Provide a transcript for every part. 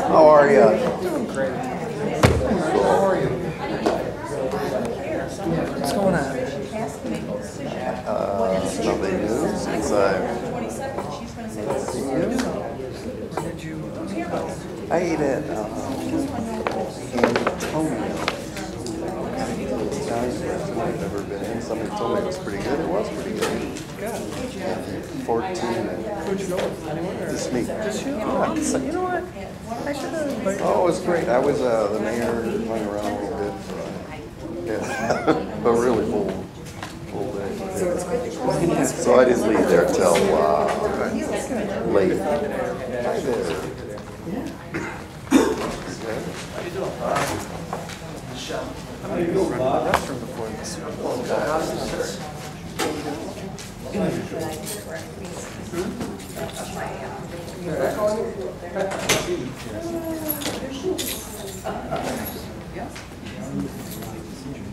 How are you? Doing great. How are you? What's going on? Nothing new since I've seen you. Where did you? I ate at Antonio. Italian restaurant I've never been in. Somebody told me it was pretty good. It was pretty good. Good. 14. Who'd you go with? Anyone? Or? Just me. Just you? Oh, so you know what? I should have invited you. Oh, it was great. I was the mayor, hung around a little bit. So yeah, but really full day. So I didn't leave there till late. Hi there. I'm going to go to the restroom before this.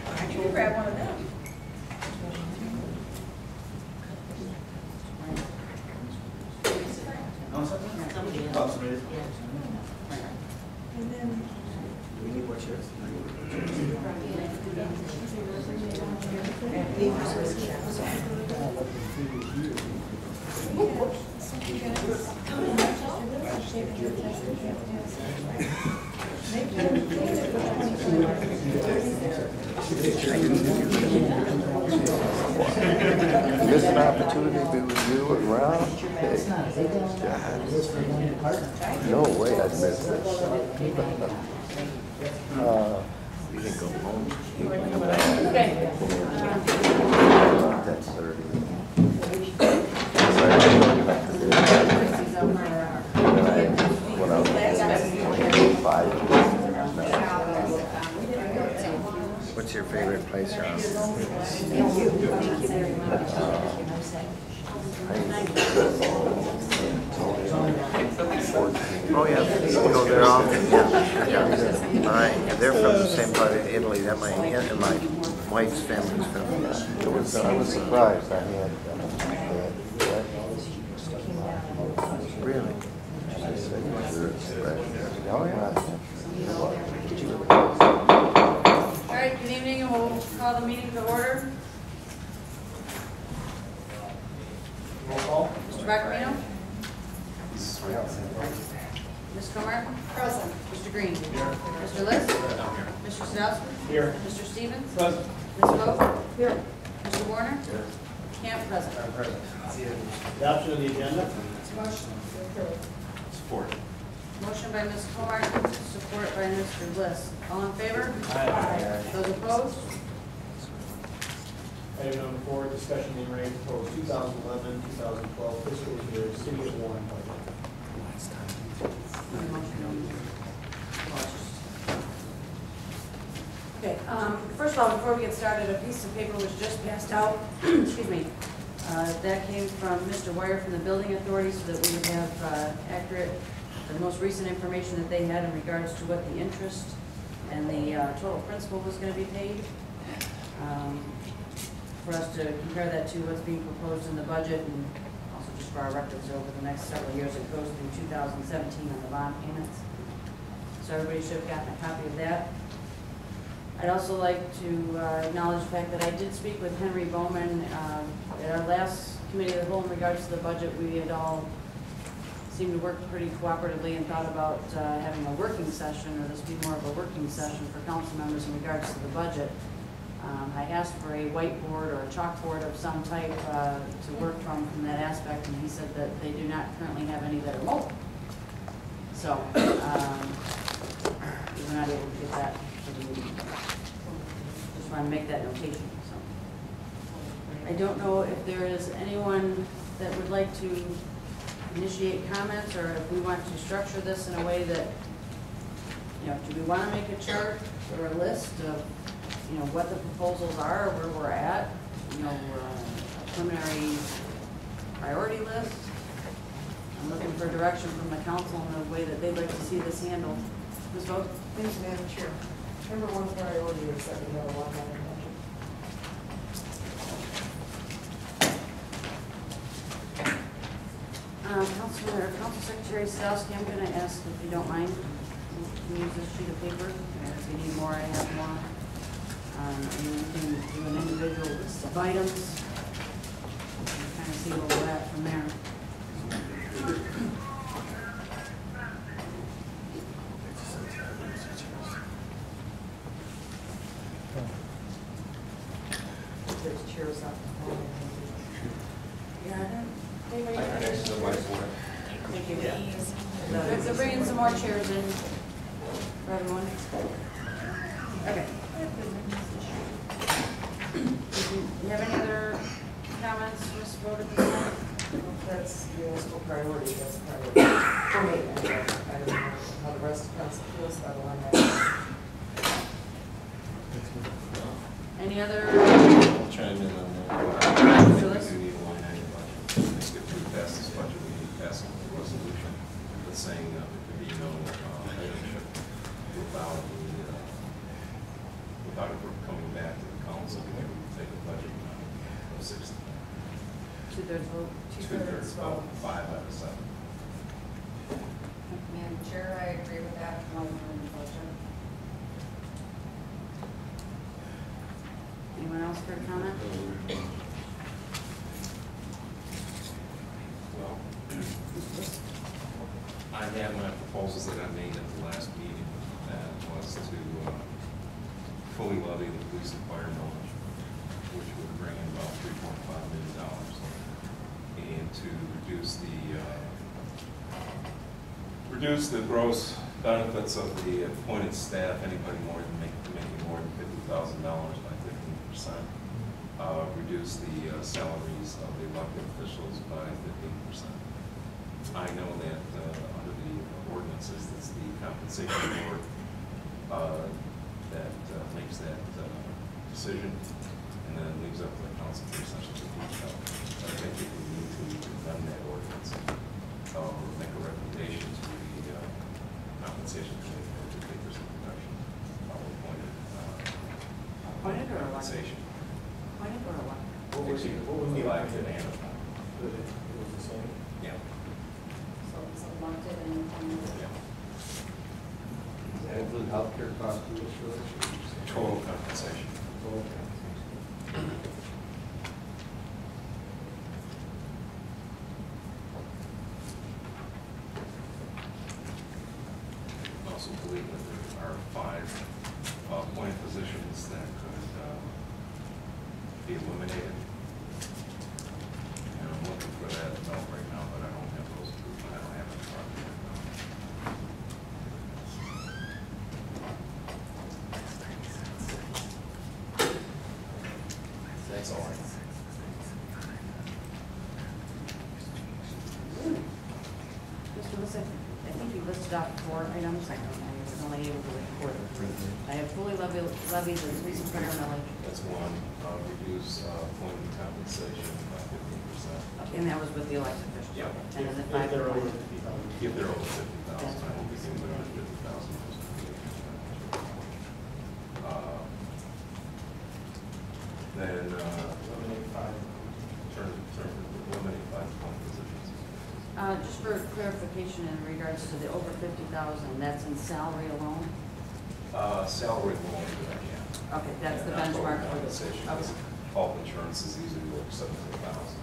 I should grab one of them. And then We need what yours? Missed an opportunity to be with you and Rob. Hey. No way I'd miss this. We can go home. You can come back. 10:30. When I was 5. What's your favorite place around? Oh yeah, you go there often. Yeah. They're from the same part of Italy that my aunt and my wife's family's from. I was surprised. I had Really? Oh yeah. all right, good evening, and we'll call the meeting to order. Mr. Baccarino? Ms. Comer? Present. Mr. Green? Mr. List? Mr. Sadowski? Here. Mr. Stevens? Present. Ms. Vogt? Here. Mr. Warner? Camp present. Adoption of the agenda. Support. Motion by Ms. Comer, support by Mr. List. All in favor? Aye. Those opposed? Item number 4, discussion and rate proposed 2011-2012 fiscal year City of Warren budget. Okay, first of all, before we get started, a piece of paper was just passed out, excuse me. That came from Mr. Wire from the Building Authority so that we would have accurate, the most recent information that they had in regards to what the interest and the total principal was going to be paid. For us to compare that to what's being proposed in the budget, and also just for our records over the next several years. It goes through 2017 on the bond payments. So everybody should have gotten a copy of that. I'd also like to acknowledge the fact that I did speak with Henry Bowman at our last committee of the whole in regards to the budget. We had all seemed to work pretty cooperatively and thought about having a working session, or this be more of a working session for council members in regards to the budget. I asked for a whiteboard or a chalkboard of some type to work from that aspect, and he said that they do not currently have any that are mobile. So we were not able to get that for the meeting. Just want to make that notation. So I don't know if there is anyone that would like to initiate comments, or if we want to structure this in a way that, do we want to make a chart or a list of what the proposals are, or where we're at, a preliminary priority list. I'm looking for direction from the council in the way that they'd like to see this handled. Ms. Vogt? Thanks, Madam Chair. Number one priority is that we have a line item budget. Under Council Secretary Sadowski, I'm gonna ask if you don't mind, to use this sheet of paper. If you need more, I have more. And you can do an individual list of items. Kind of see where we're at from there. There's chairs up. Yeah, anybody got Next to the whiteboard. Thank you. So bringing some more chairs in for everyone. Okay. Do you have any other comments, Ms. Rhoda? That's municipal priority, that's priority for me. I don't know how the rest of council feels about the line item. Any other? I'll chime in on that. So We let's- do need a line item budget. To make it through past this budget, we need to pass a resolution that's saying there could be no ownership without it coming back to the council. We would take a budget of 60. 2/3 vote. Two-thirds vote, 5 out of 7. Madam Chair, I agree with that. Motion and motion. Anyone else for a comment? Well, I had my proposals that I made at the last meeting, that was to fully levy the police and fire millage, which would bring in about $3.5 million, and to reduce the gross benefits of the appointed staff, anybody making more than $50,000 by 15%. Reduce the salaries of the elected officials by 15%. I know that under the ordinances, it's the compensation board that makes that decision, and then leaves up to the council for essentially to do so. I think we need to amend that ordinance or make a recommendation to the compensation committee for the 50% reduction of appointed Appointed or elected? compensation. Appointed or elected? What was the Elected elected? and appointed. It was the same? Yeah. So it's elected and appointed. Yeah. Does that include healthcare costs too, for this? Total compensation. I also believe that there are 5 appointed positions that could be eliminated. And I'm looking for that note right now, but I don't have those approved. I don't have it in front of me right now. That's all right. Mr. Lissette, I think you listed out 4 items. I was only able to record 3. I have fully levied the police and fire millage. That's one, reduce appointment compensation by 15%. And that was with the elected officials? Yeah. And then the If 5 they're over appointed. 50,000. If they're over 50,000, I will be doing it under 50,000. Then Eliminate 5. eliminate 5 appointed positions. Just for clarification in regards to the over 50,000, that's in salary alone? Salary alone, yeah. Okay, that's the Not total benchmark for this. compensation. Okay. Health insurance is usually over 70,000.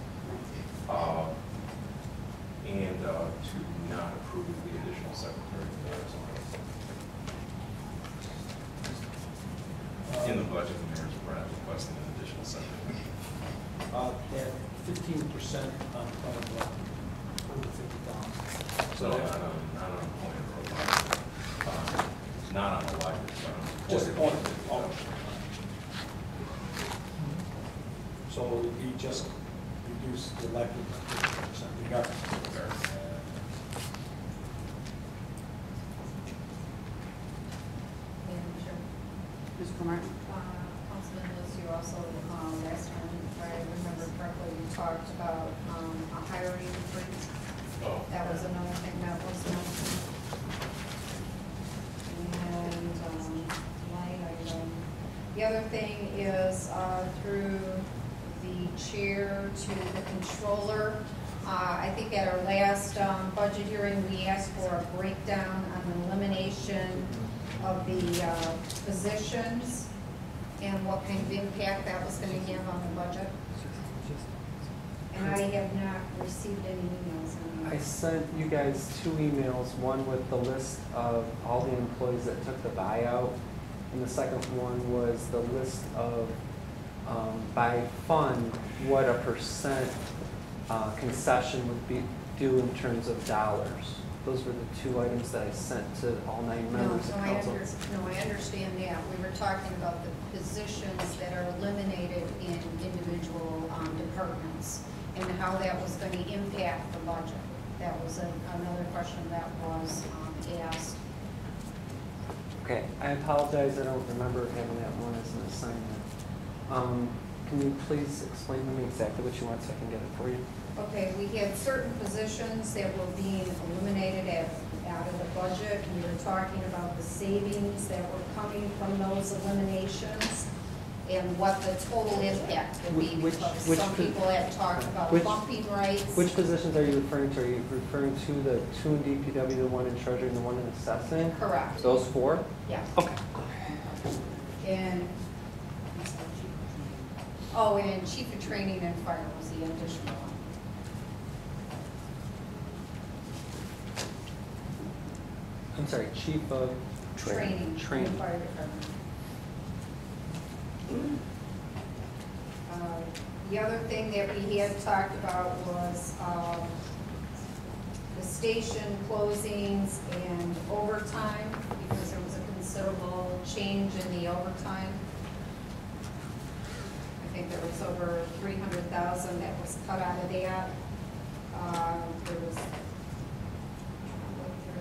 And to not approve the additional secretary of the mayor's office. In the budget, the mayor's requesting an additional secretary. At 15% of over 50,000. So not on appointed or elected. Not on elected, but on Just appointed. appointed. So we just reduce the elected by 50% regardless. Madam Chair. Mr. Martin? Councilman Lewis, you also, last time, if I remember correctly, you talked about a hiring freeze. Oh. That was another thing that was mentioned. And line item. The other thing is through the chair to the controller, I think at our last budget hearing, we asked for a breakdown on the elimination of the positions and what kind of impact that was going to have on the budget. And I have not received any emails on that. I sent you guys 2 emails, one with the list of all the employees that took the buyout, and the second one was the list of, by fund, what a percent concession would be due in terms of dollars. Those were the 2 items that I sent to all 9 members of council. I understand that. We were talking about the positions that are eliminated in individual departments and how that was going to impact the budget. That was another question that was asked. Okay, I apologize, I don't remember having that one as an assignment. Can you please explain to me exactly what you want so I can get it for you? Okay, we had certain positions that were being eliminated out of the budget. We were talking about the savings that were coming from those eliminations and what the total impact would be. Which Some people had talked about bumping rights. Which positions are you referring to? Are you referring to the 2 in DPW, the 1 in treasury, and the 1 in assessing? Correct. Those 4? Yeah. Okay. And, and chief of training and fire was the additional one. I'm sorry, chief of Training. Training. In the fire department. The other thing that we had talked about was the station closings and overtime, because there was a considerable change in the overtime. I think there was over 300,000 that was cut out of that. There's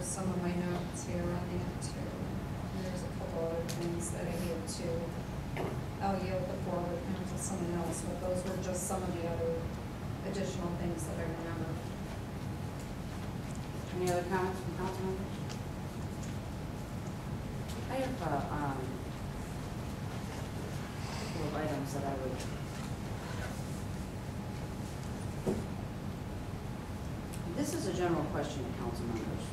some of my notes here on that too. And there's a couple other things that I had too. I'll yield the floor to someone else, but those were just some of the other additional things that I remember. Any other comments from council members? I have a couple of items that I would. This is a general question to council members.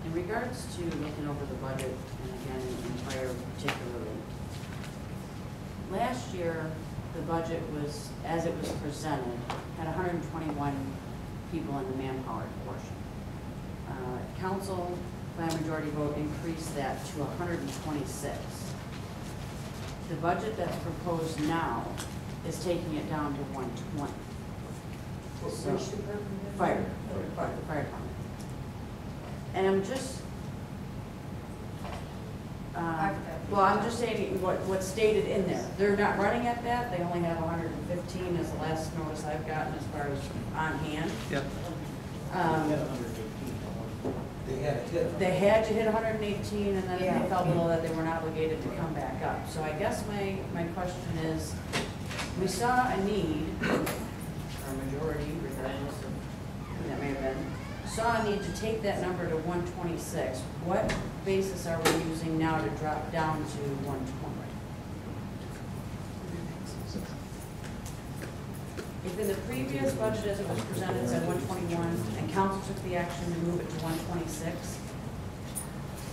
In regards to looking over the budget, and again, in fire particularly, last year, the budget was, as it was presented, had 121 people in the manpower portion. Council, by a majority vote, increased that to 126. The budget that's proposed now is taking it down to 120. So, fire department. And I'm just, I'm just saying what's stated in there. They're not running at that. They only have 115 is the last notice I've gotten as far as on hand. Yep. They had to hit 118, and then if they fell below that, they weren't obligated to come back up. So I guess my question is, we saw a need, or a majority, regardless of who that may have been, saw a need to take that number to 126. What basis are we using now to drop down to 120? If in the previous budget as it was presented said 121, and council took the action to move it to 126,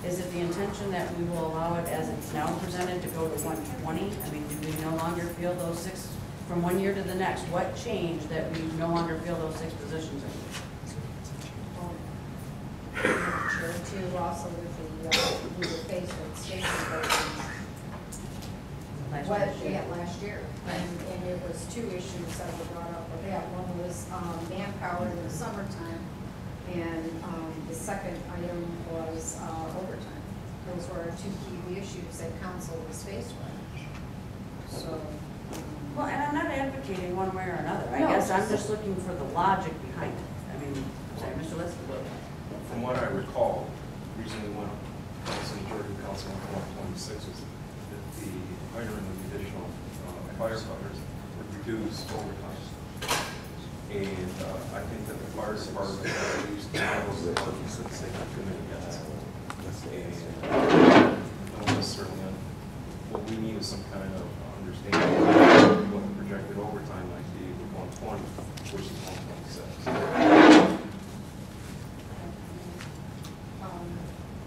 is it the intention that we will allow it as it's now presented to go to 120? I mean, do we no longer feel those 6, from one year to the next, what changed that we no longer feel those 6 positions anymore? Sure, too, also with we were faced with station closings. Last year. And it was 2 issues that were brought up with that. One was manpower in the summertime, and the second item was overtime. Those were our 2 key issues that council was faced with. So. Well, and I'm not advocating one way or another. I No, guess I'm just looking for the logic behind it. I mean, sorry, Mr. Lister. From what I recall, the reason we went, council majority council went to 126 was that the hiring of additional firefighters would reduce overtime. And I think that the fire department used to have those departments that they have committed against. And no necessarily, what we need is some kind of understanding of what the projected overtime might be with 120 versus 126.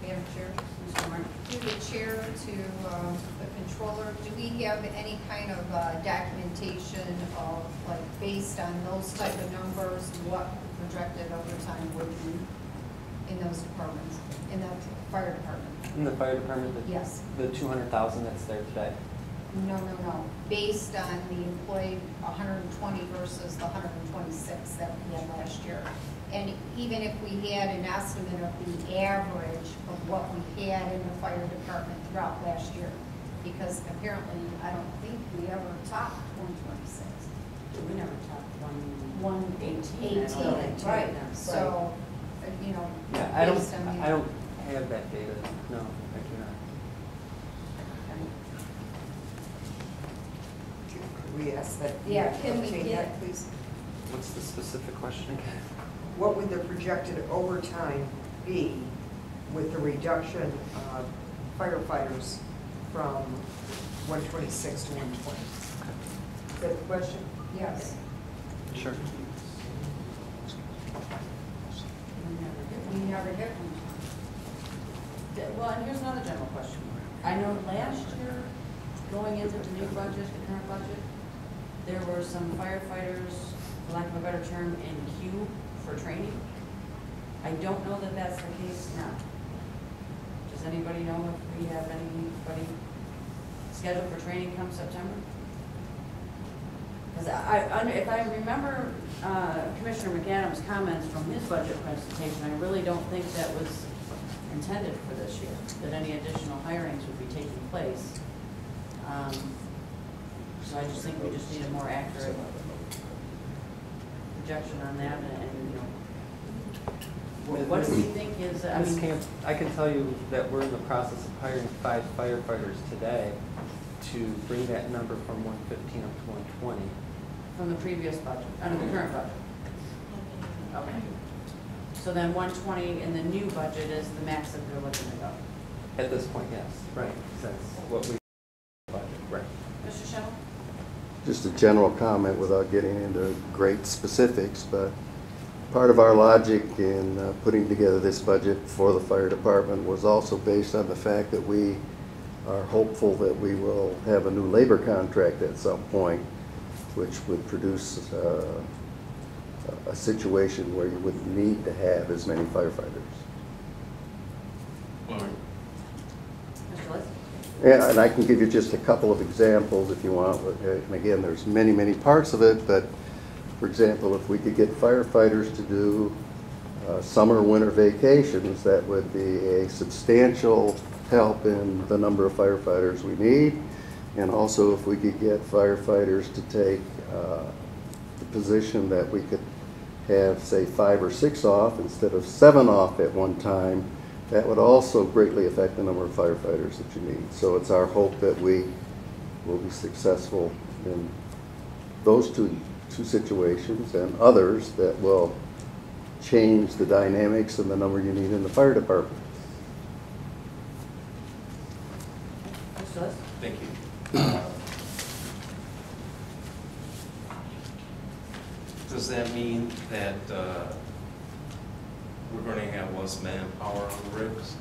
Madam Chair, Mr. Martin? through the chair to the controller, do we have any kind of documentation of, like, based on those type of numbers, what projected overtime would be in those departments, in the fire department? In the fire department, Yes. the 200,000 that's there today. No. Based on the employee 120 versus the 126 that we had last year. And even if we had an estimate of the average of what we had in the fire department throughout last year, because apparently, I don't think we ever topped 126. We never topped 118. 18, right, so, you know, Yeah, based on the. I don't have that data. No, I do not. Could we ask that? Yeah, can we obtain get- that, please? What's the specific question again? What would the projected overtime be with the reduction of firefighters from 126 to 120? Is that the question? Yes. Sure. We never hit one. Well, and here's another general question. I know last year, going into the new budget, the current budget, there were some firefighters, for lack of a better term, in queue for training. I don't know that that's the case now. Does anybody know if we have anybody scheduled for training come September? Because if I remember Commissioner McAdams' comments from his budget presentation, I really don't think that was intended for this year, that any additional hirings would be taking place. So I just think we just need a more accurate projection on that, and you know, what do we think is, I Ms. mean, Camp, I can tell you that we're in the process of hiring 5 firefighters today to bring that number from 115 up to 120. from the previous budget, under the current budget? Okay. So then 120 in the new budget is the max that they're looking to go. At this point, yes. Right. That's what we budget. Right. Mr. Schemmel? Just a general comment without getting into great specifics, but part of our logic in putting together this budget for the fire department was also based on the fact that we are hopeful that we will have a new labor contract at some point, which would produce a situation where you wouldn't need to have as many firefighters. All right. Mr. Liss? And I can give you just a couple of examples if you want. And again, there's many, many parts of it, but for example, if we could get firefighters to do summer, winter vacations, that would be a substantial help in the number of firefighters we need. And also if we could get firefighters to take the position that we could have, say, 5 or 6 off instead of 7 off at one time, that would also greatly affect the number of firefighters that you need. So it's our hope that we will be successful in those two situations and others that will change the dynamics and the number you need in the fire department. Mr. Liss? Thank you. Does that mean that we're going to have less manpower on the rigs,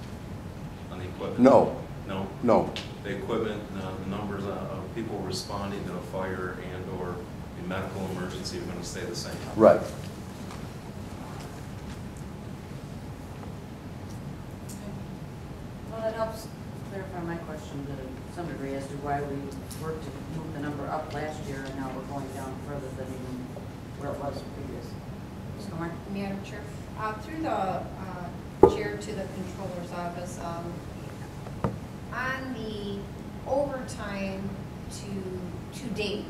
on the equipment? No. No? No. The equipment, the numbers of people responding to a fire and or a medical emergency are going to stay the same? Right. Well, that helps clarify my question to some degree as to why we worked to move the number up last year and now we're going down further than even where it was previous. Ms. Comer? Madam Chair, through the chair to the controller's office, on the overtime to date,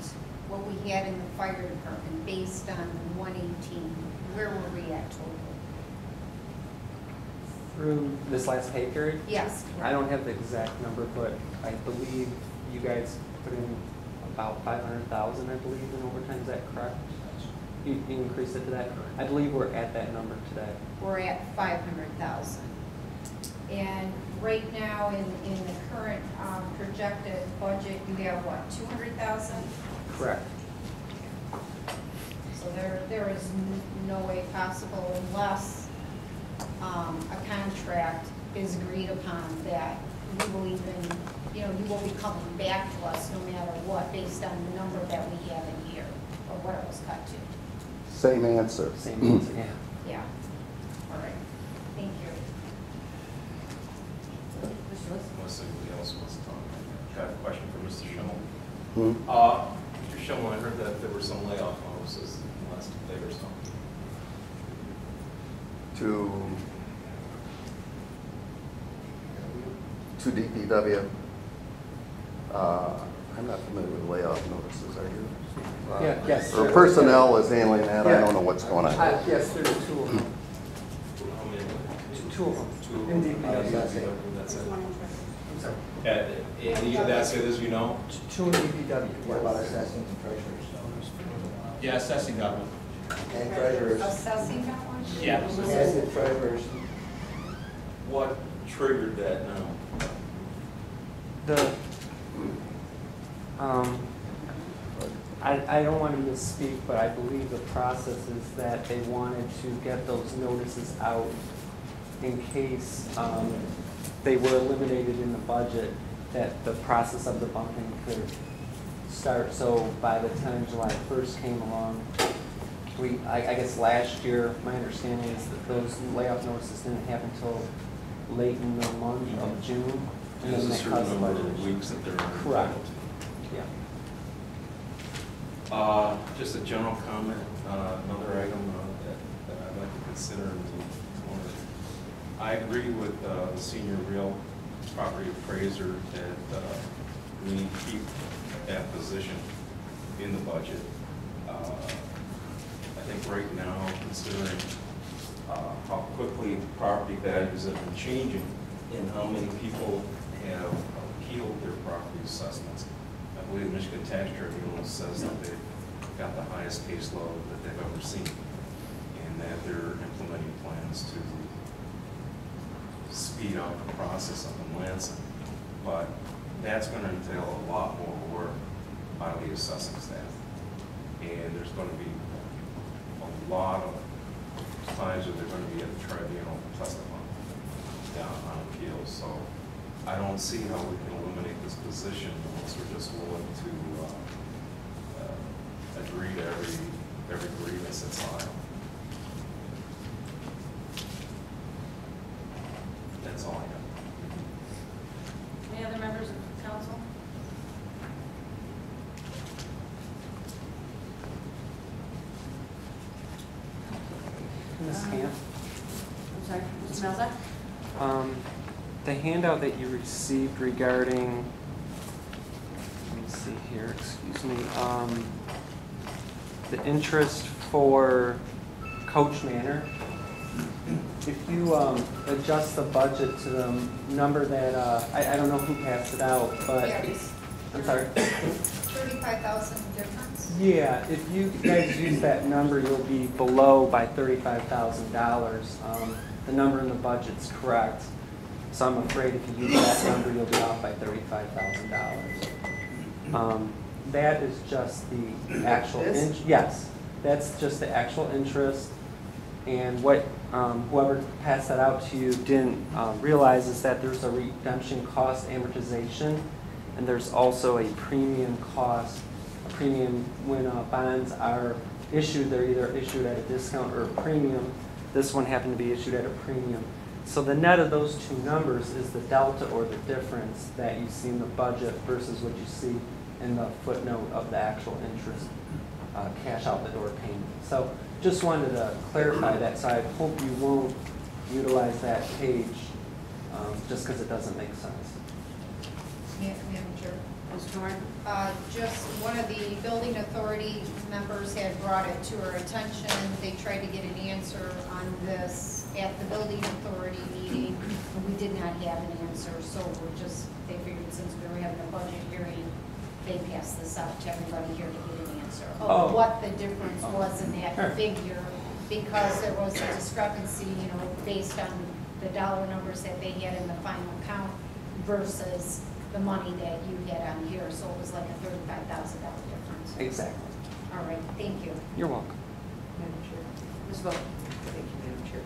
what we had in the fire department based on 118, where were we at total? Through this last pay period? Yes. I don't have the exact number, but I believe you guys put in about 500,000, I believe, in overtime. Is that correct? You increased it to that? I believe we're at that number today. We're at 500,000. And right now, in the current projected budget, you have what, 200,000? Correct. there is no way possible unless a contract is agreed upon that we will even, you know, you will be coming back to us no matter what, based on the number that we have in here, or what it was cut to. Same answer. Same answer, yeah. Yeah. All right. Thank you. Mr. Lewis? Unless anybody else wants to talk. Got a question for Mr. Schimmel. Mr. Schimmel, I heard that there were some layoff notices in the last day or so. To DPW. I'm not familiar with layoff notices, are you? Yeah, yes. Or personnel is handling that, I don't know what's going on. Yes, there's two of them. How many? Two of them. Two. In DPW. That's it. I'm sorry. And you, that's it, as you know? Two in DPW. What about assessing and treasurers? Yeah, assessing government. And treasurers. Assessing that one? Yeah. And the treasurers. What triggered that now? I don't want to misspeak, but I believe the process is that they wanted to get those notices out in case they were eliminated in the budget, that the process of the bumping could start. So by the time July 1st came along, I guess last year, my understanding is that those layoff notices didn't happen until late in the month of June. And There's then a they certain caused the number budget of issue. weeks that they're Correct. entitled to. Yeah. Just a general comment, another item that I'd like to consider and to monitor. I agree with the senior real property appraiser that we need to keep that position in the budget. I think right now, considering how quickly property values have been changing and how many people have appealed their property assessments, I believe the Michigan Tax Tribunal says that they've got the highest caseload that they've ever seen, and that they're implementing plans to speed up the process up in Lansing. But that's going to entail a lot more work by the assessing staff, and there's going to be a lot of times where they're going to be at the tribunal testifying on appeals. So I don't see how we can eliminate this position unless we're just willing to agree to every grievance that's filed. That's all I got. Any other members of council? Ms. Camp? I'm sorry, Mr. Malzahn? The handout that you received regarding, let me see here, excuse me, the interest for Coach Manor, if you adjust the budget to the number that, I don't know who passed it out, but, Yeah, it's I'm sorry. 35,000 difference? Yeah, if you guys use that number, you'll be below by $35,000. The number in the budget's correct, so I'm afraid if you use that number, you'll be off by $35,000. That is just the actual, yes, that's just the actual interest. And what whoever passed that out to you didn't realize is that there's a redemption cost amortization, and there's also a premium cost. A premium when bonds are issued, they're either issued at a discount or a premium. This one happened to be issued at a premium. So the net of those two numbers is the delta or the difference that you see in the budget versus what you see in the footnote of the actual interest cash out the door payment. So just wanted to clarify that, so I hope you won't utilize that page just because it doesn't make sense. Madam Chair. Mr. Warren? Just one of the building authority members had brought it to our attention. They tried to get an answer on this at the building authority meeting, and we did not have an answer. So they figured since we were having a budget hearing, they passed this out to everybody here to get an answer of what the difference was in that figure, because there was a discrepancy, based on the dollar numbers that they had in the final count versus the money that you had on here, so it was like a $35,000 difference. Exactly. All right, thank you. You're welcome. And vote. Thank you, Madam Chair.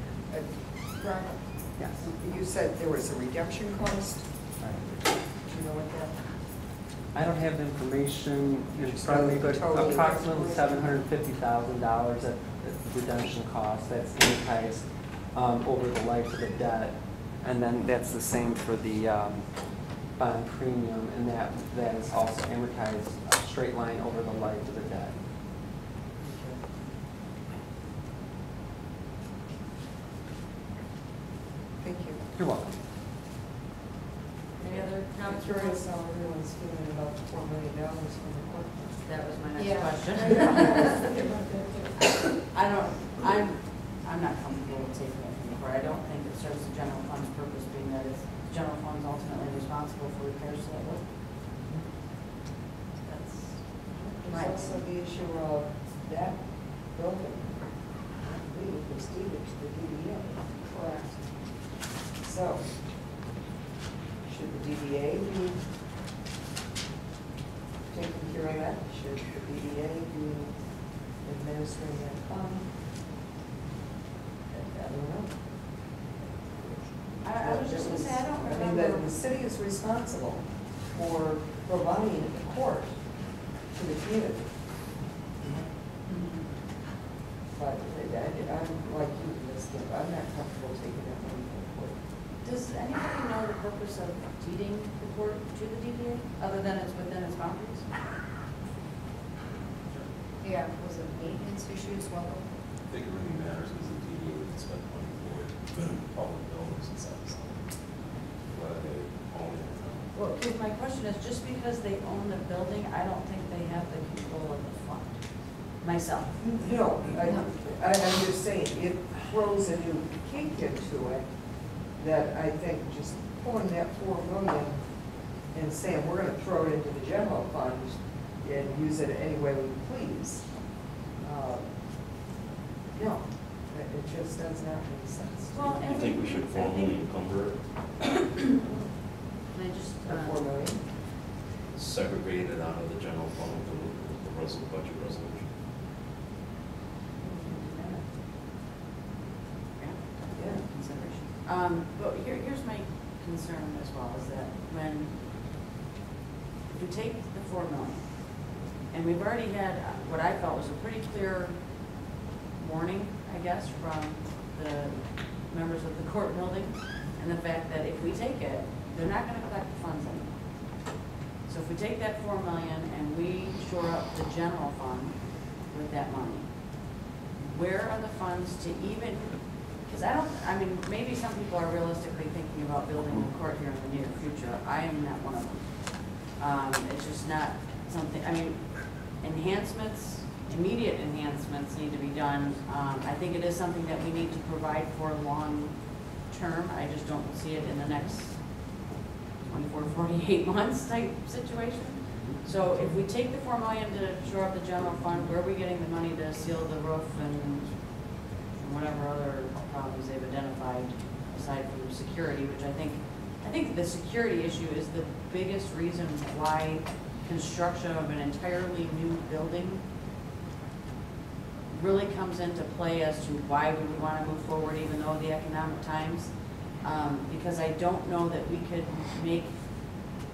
Rhonda, Yes. you said there was a redemption cost. Right. Do you know what that? I don't have the information in front of me, but Total. approximately $750,000 at the redemption cost. That's amortized over the life of the debt. And then that's the same for the bond premium, and that is also amortized straight line over the life of the debt. Thank you. You're welcome. Any other I'm comments? curious how everyone's feeling about the $4 million from the court. That was my next Yeah. question. I'm not comfortable with taking it from the court. I don't think it serves the general fund's purpose, being that it's, general fund's ultimately responsible for repairs to that road. That's my There's also the issue of that building, I believe, was deeded to the DDA. correct. So, should the DDA be taking care of that? Should the DDA be administering that fund? I don't know. I was just gonna say, I don't I mean, remember. the city is responsible for providing the court to the community. But I'm like you, Ms. Gibb, I'm not comfortable taking that money from the court. Does anybody know the purpose of deeding the court to the DDA, other than it's within its boundaries? Yeah, was it maintenance issues, well, I think it really matters because the DDA would spend money for public buildings and stuff, so whether they own it or not. Well, 'cause my question is, just because they own the building, I don't think they have the control of the fund, myself. No, I'm just saying, it throws a new kink into it that I think just pulling that $4 million and saying, we're gonna throw it into the general fund and use it any way we please. No, it just does not make sense. Well, You think we should formally encumber it, Can I just, The $4 million? segregate it out of the general fund with the budget resolution? yeah, consideration. But here's my concern as well, is that when, if we take the 4 million, and we've already had what I felt was a pretty clear warning, I guess, from the members of the court building, and the fact that if we take it, they're not gonna collect the funds anymore. So if we take that 4 million and we shore up the general fund with that money, where are the funds to even, because I mean, maybe some people are realistically thinking about building a court here in the near future. I am not one of them. It's just not something, I mean, enhancements, immediate enhancements need to be done. I think it is something that we need to provide for long term. I just don't see it in the next 24, 48 months type situation. So if we take the 4 million to shore up the general fund, where are we getting the money to seal the roof and whatever other problems they've identified aside from security, which I think the security issue is the biggest reason why construction of an entirely new building really comes into play as to why we would want to move forward even though the economic times. Because I don't know that we could make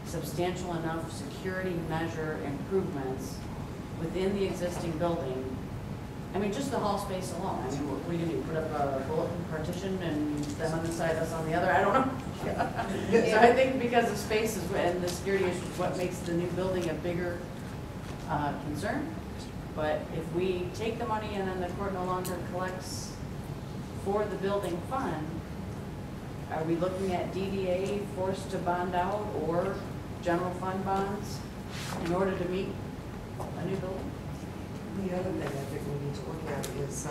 substantial enough security measure improvements within the existing building. I mean, just the hall space alone. I mean, what are you gonna do, put up a bulletin partition and them on the side, us on the other? I don't know. So I think because the space is, and the security issue is what makes the new building a bigger concern. But if we take the money and then the court no longer collects for the building fund, are we looking at DDA forced to bond out or general fund bonds in order to meet a new building? The other thing I think we need to look at is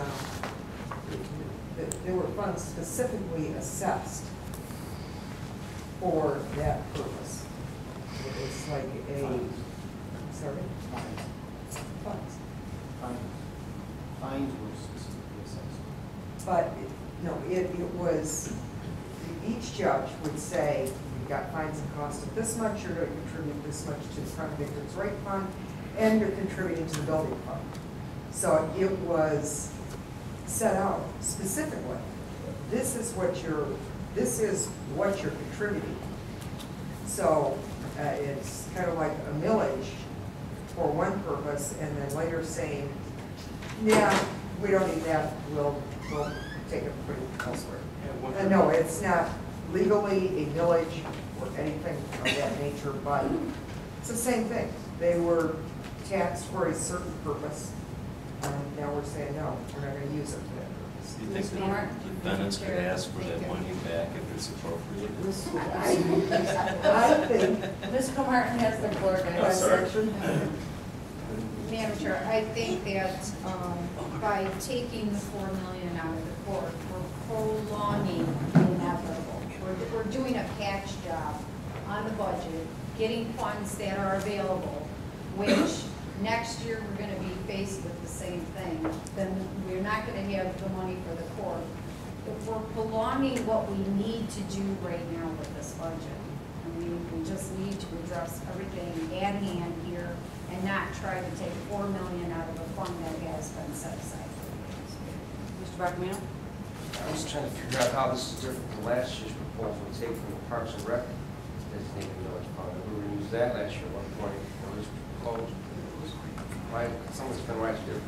that there were funds specifically assessed for that purpose. It's like a, sorry? Funds. Fines were specifically assessed. But, no, it was, each judge would say, you've got fines and costs of this much, you're going to contribute this much to the crime victims' right fund, and you're contributing to the building fund. So it was set out specifically. This is what you're contributing. So it's kind of like a millage for one purpose, and then later saying, yeah, we don't need that, we'll take it pretty elsewhere. No, it's not legally a millage or anything of that nature, but it's the same thing. They were taxed for a certain purpose, and now we're saying, no, we're not gonna use it for that purpose. Do you think that defendants could ask for that money back if it's appropriate? I think, Ms. Comartin has the floor, guys. Madam Chair, I think that by taking the $4 million out of the court, we're prolonging the inevitable. We're doing a patch job on the budget, getting funds that are available, which next year we're going to be faced with the same thing. Then we're not going to have the money for the court. If we're prolonging what we need to do right now with this budget, and we just need to address everything at hand here and not try to take $4 million out of a fund that has been set aside. Mr. Buckman? I was trying to figure out how this is different from last year's proposal, take from the Parks and Rec designated village fund. We were using that last year at one point, it was proposed. Why, someone's been right here.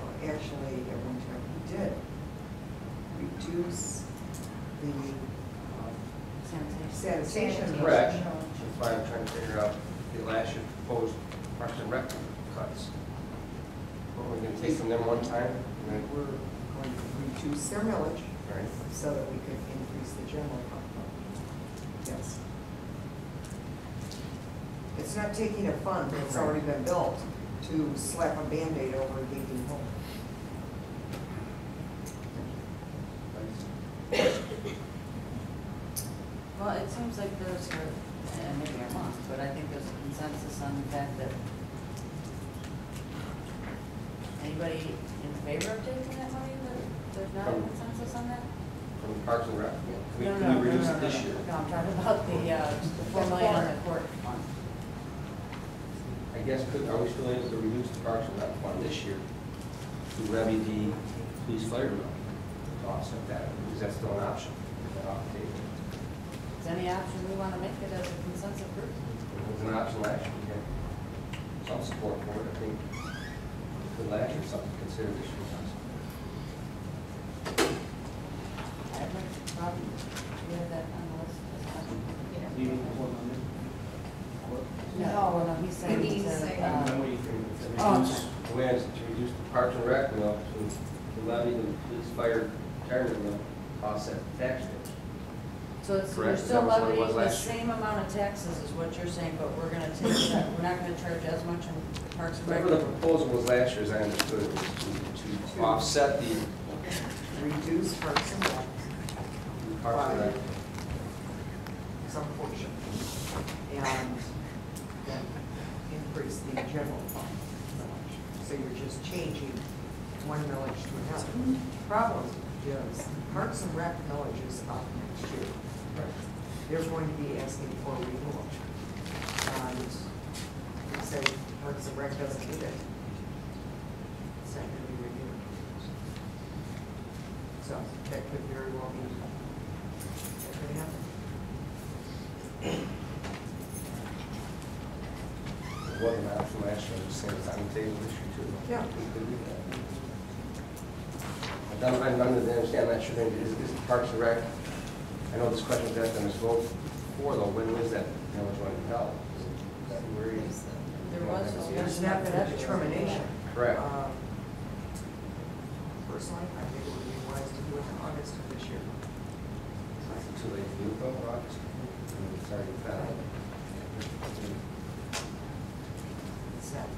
well, actually, at one time we did reduce the sanitation. Correct. That's why I'm trying to figure out the last year's proposed Parks and Rec cuts. What we're going to take from them one time, and then We're going to reduce their millage right? so that we could increase the general fund. Yes. It's not taking a fund that's already been built to slap a Band-Aid over a gaping hole. Well, it seems like there's and maybe I'm wrong, but I think there's a consensus on the fact that anybody in favor of taking that money, there's not a consensus on that? From the Parks and Rec. No, Can we reduce it this year? No, I'm talking about the $4 million on the court fund. I guess, are we still able to reduce the Parks and Rec fund this year to levy the police fire bill to offset that? Is that still an option? Is that off the table? Is any option we want to make it as a consensus group? It was an option last year, we had some support for it, I think. Good last year, something to consider this year. I have no problem. We have that on the list. You mean the 1 million? No, he's saying He's to, saying- The way is to reduce the Parks and Rec bill, to levy the police fire retirement bill, offset the tax bills. so it's, you're Correct. still That was what it levying was the last year. same amount of taxes is what you're saying, but we're gonna take that, we're not gonna charge as much in Parks and Rec. Whatever the proposal was last year, as I understood it, was to offset the Reduce Parks and Rec Parks and Rec. some portion, and then increase the general fund millage. So you're just changing one millage to another. Problem is, Parks and Rec millage is up next year. They're going to be asking for renewal. And you say Parks and Rec doesn't need it. It's not going to be renewed. So that could very well be, that could happen. It wasn't an option last year, I'm just saying it's on the table this year too. Yeah. We could do that. I'm under the understand that should is the Parks and Rec. I know this question was asked on this vote before though. When was that millage going to be held? February. There was, There's not been a determination. Correct. Personally, I think it would be wise to do it in August of this year. Too late to do it though, August. It's already found. It's that.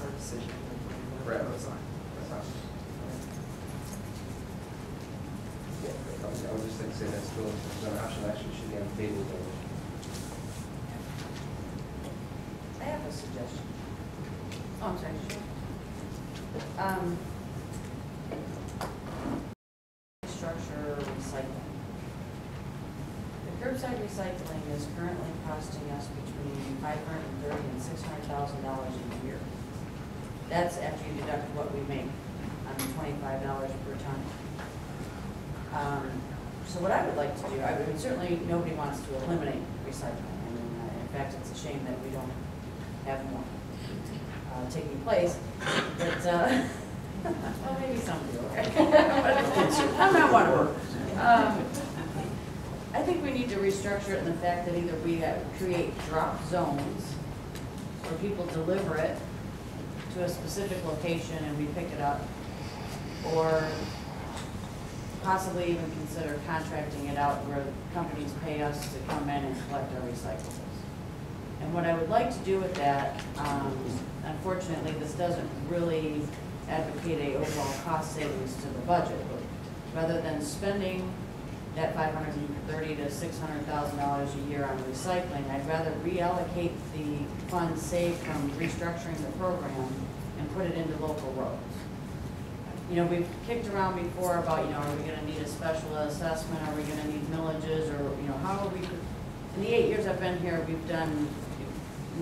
Our decision. Correct. Goes on. I would just like to say that's still an option. Actually, should be on the table though. I have a suggestion. Oh, I'm sorry, sure. Structure recycling. The curbside recycling is currently costing us between $530,000 and $600,000 a year. That's after you deduct what we make on the $25 per ton. So what I would like to do, I mean, certainly nobody wants to eliminate recycling. I mean, in fact, it's a shame that we don't have more taking place. But, well, maybe some do, okay? I'm not one of them. I think we need to restructure it in the fact that either we create drop zones where people deliver it to a specific location and we pick it up, or possibly even consider contracting it out where companies pay us to come in and collect our recyclables. And what I would like to do with that, unfortunately, this doesn't really advocate a overall cost savings to the budget. Rather than spending that $530,000 to $600,000 a year on recycling, I'd rather reallocate the funds saved from restructuring the program and put it into local roads. You know, we've kicked around before about, you know, are we going to need a special assessment? Are we going to need millages? Or, you know, how are we? In the 8 years I've been here, we've done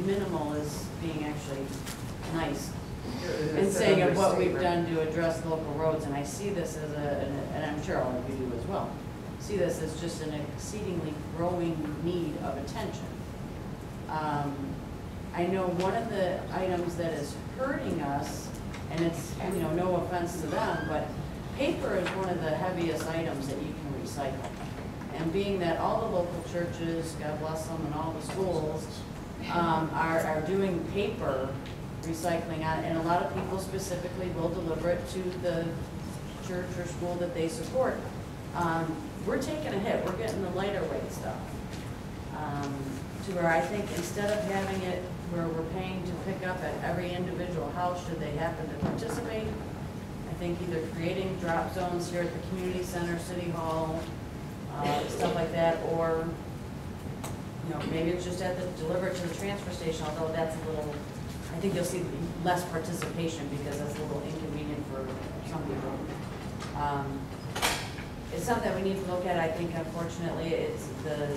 minimal as being actually nice in saying of what we've done to address local roads. And I see this as and I'm sure all of you do as well, see this as just an exceedingly growing need of attention. I know one of the items that is hurting us, and it's, you know, no offense to them, but paper is one of the heaviest items that you can recycle. And being that all the local churches, God bless them, and all the schools are doing paper recycling on, and a lot of people specifically will deliver it to the church or school that they support. We're taking a hit. We're getting the lighter weight stuff. To where I think instead of having it where we're paying to pick up at every individual house should they happen to participate, I think either creating drop zones here at the community center, city hall, stuff like that, or, you know, maybe it's just delivered to the transfer station, although that's a little, I think you'll see less participation because that's a little inconvenient for some people. It's something that we need to look at. I think, unfortunately, it's the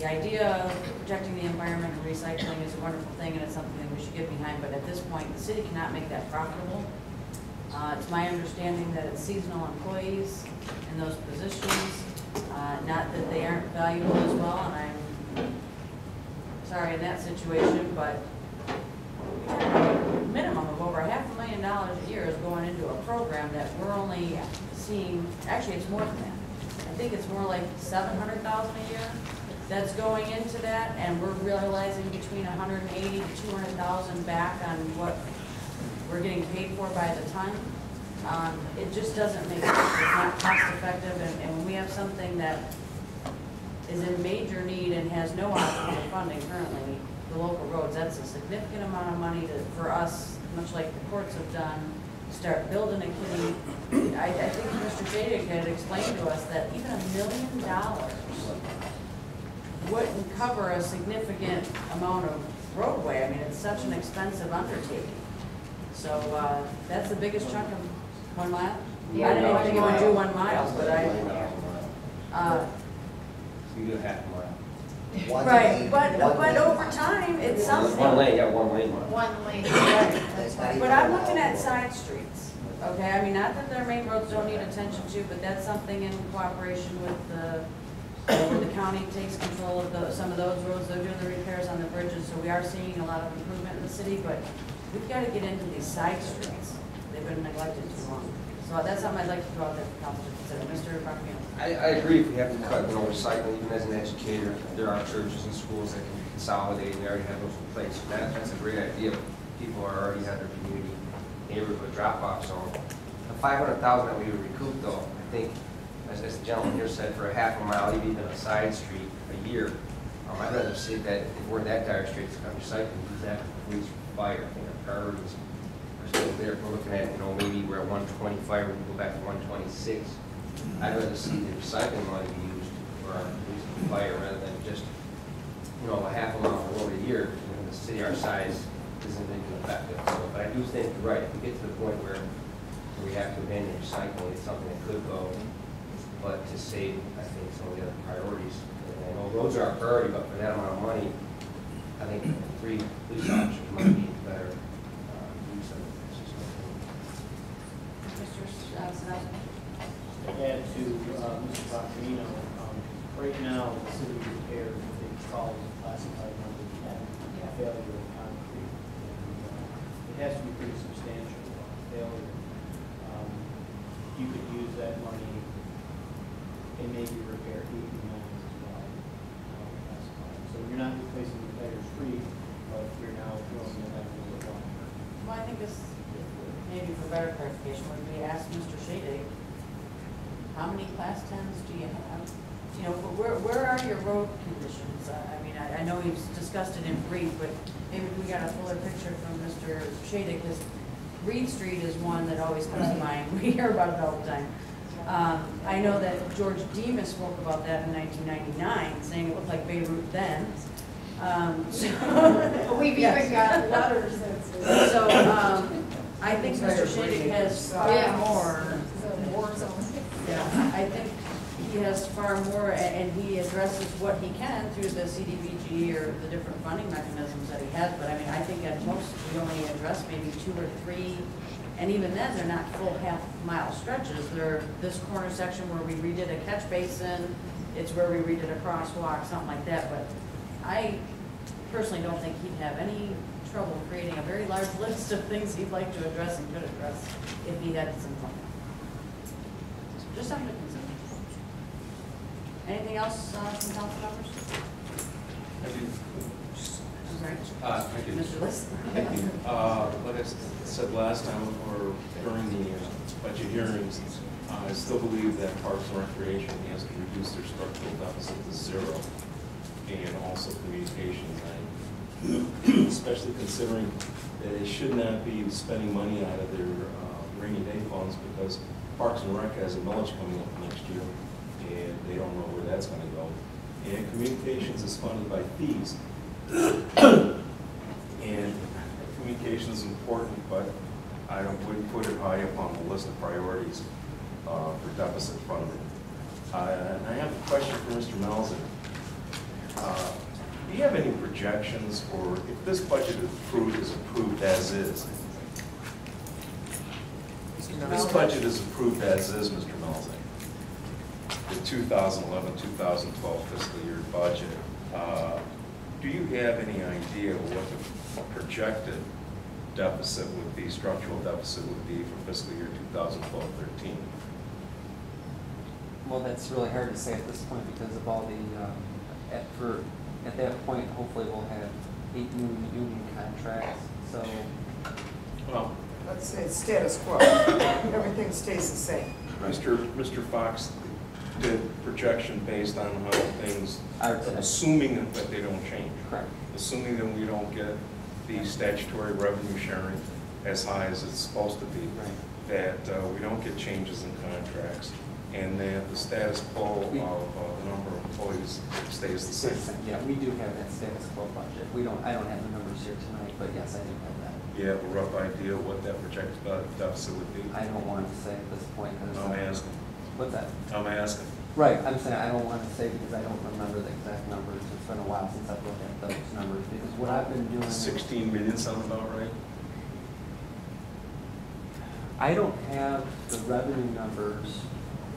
idea of protecting the environment and recycling is a wonderful thing, and it's something that we should get behind, but at this point, the city cannot make that profitable. It's my understanding that it's seasonal employees in those positions, not that they aren't valuable as well, and I'm sorry in that situation, but a minimum of over $500,000 a year is going into a program that we're only seeing, actually it's more than that. I think it's more like $700,000 a year that's going into that, and we're realizing between $180,000 to $200,000 back on what we're getting paid for by the ton. It just doesn't make sense. It's not cost effective, and when we have something that is in major need and has no option for funding currently, the local roads, that's a significant amount of money for us, much like the courts have done, start building a kitty. I think Mr. Jadick had explained to us that even $1 million wouldn't cover a significant amount of roadway. I mean, it's such an expensive undertaking. So that's the biggest chunk of 1 mile. Yeah, I don't know if you want to do 1 mile, but You do half a mile. right, but over time, it's something. One lane, yeah, one lane. One lane. That's Right. But I'm looking at side streets, okay? I mean, not that their main roads don't need attention to, but that's something in cooperation with where the county takes control of some of those roads. They're doing the repairs on the bridges, so we are seeing a lot of improvement in the city, but we've got to get into these side streets. They've been neglected too long. So that's something I'd like to throw out there for council to consider. Mr. Buckingham. I agree if we have to cut, recycling, even as an educator, there are churches and schools that can be consolidated, and they already have those in place. So that's a great idea. People are already have their community neighborhood drop-off zone. The $500,000 that we would recoup, though, I think, as the gentleman here said, for a half a mile, even a side street a year, I'd rather see that if we're in that dire straits, cut recycling, use that for police, fire. I think our priorities are still there. If we're looking at, maybe we're at 125, we can go back to 126. I'd rather see the recycling money be used for our police and fire rather than just, a half a mile of road a year. In the city our size isn't even effective. So, but I do think you're right. If we get to the point where we have to abandon recycling, it's something that could go, but to save, I think, some of the other priorities. And I know roads are our priority, but for that amount of money, I think 3 police officers might be better use of it. So has to be pretty substantial failure. You could use that money and maybe repair 8 lines as well. So you're not replacing the entire street, but you're now throwing it out a little bit longer. Well, I think this, maybe for better clarification, would be ask Mr. Shadig, how many class 10s do you have? You know, where are your road conditions? I mean, I know you've discussed it in brief, but maybe we got a fuller picture from Mr. Shadig, because Reed Street is one that always comes to mind. We hear about it all the time. I know that George Demas spoke about that in 1999, saying it looked like Beirut then. We've Yes. even got letters that say. So, I think Mr. Shadig has far Yeah. more. The war zone. Yeah, I think he has far more, and he addresses what he can through the CDBG or the different funding mechanisms that he has. But I mean, I think at most, we only address maybe 2 or 3, and even then, they're not full half-mile stretches. They're this corner section where we redid a catch basin, it's where we redid a crosswalk, something like that. But I personally don't think he'd have any trouble creating a very large list of things he'd like to address and could address if he had some fun. Just something to consider. Anything else from council members? I do. I'm sorry. Thank you. Mr. List? Thank you. Like I said last time, or during the budget hearings, I still believe that Parks and Recreation has to reduce their structural deficit to 0, and also communications. Especially considering that they should not be spending money out of their rainy day funds, because Parks and Rec has a millage coming up next year, and they don't know where that's going to go. And communications is funded by fees. And communications is important, but I wouldn't put it high up on the list of priorities for deficit funding. And I have a question for Mr. Melzen. Do you have any projections for if this budget is approved as is? If this budget is approved as is, Mr. Melzen, the 2011-2012 fiscal year budget, do you have any idea what the projected deficit would be, structural deficit would be for fiscal year 2012-13? Well, that's really hard to say at this point because of all the, at that point, hopefully we'll have 8 new union contracts, so. Well, Let's say it's status quo. Everything stays the same. Mr. Fox did projection based on how things, assuming that they don't change. Correct. Assuming that we don't get the statutory revenue sharing as high as it's supposed to be. Right. That we don't get changes in contracts, and that the status quo of the number of employees stays the same. Yeah, we do have that status quo budget. I don't have the numbers here tonight, but yes, I do have that. You have a rough idea what that projected deficit would be? I don't want to say at this point because. I'm asking. What's that? I'm asking. Right, I'm saying I don't want to say because I don't remember the exact numbers. It's been a while since I've looked at those numbers because what I've been doing. 16 million sound about right? I don't have the revenue numbers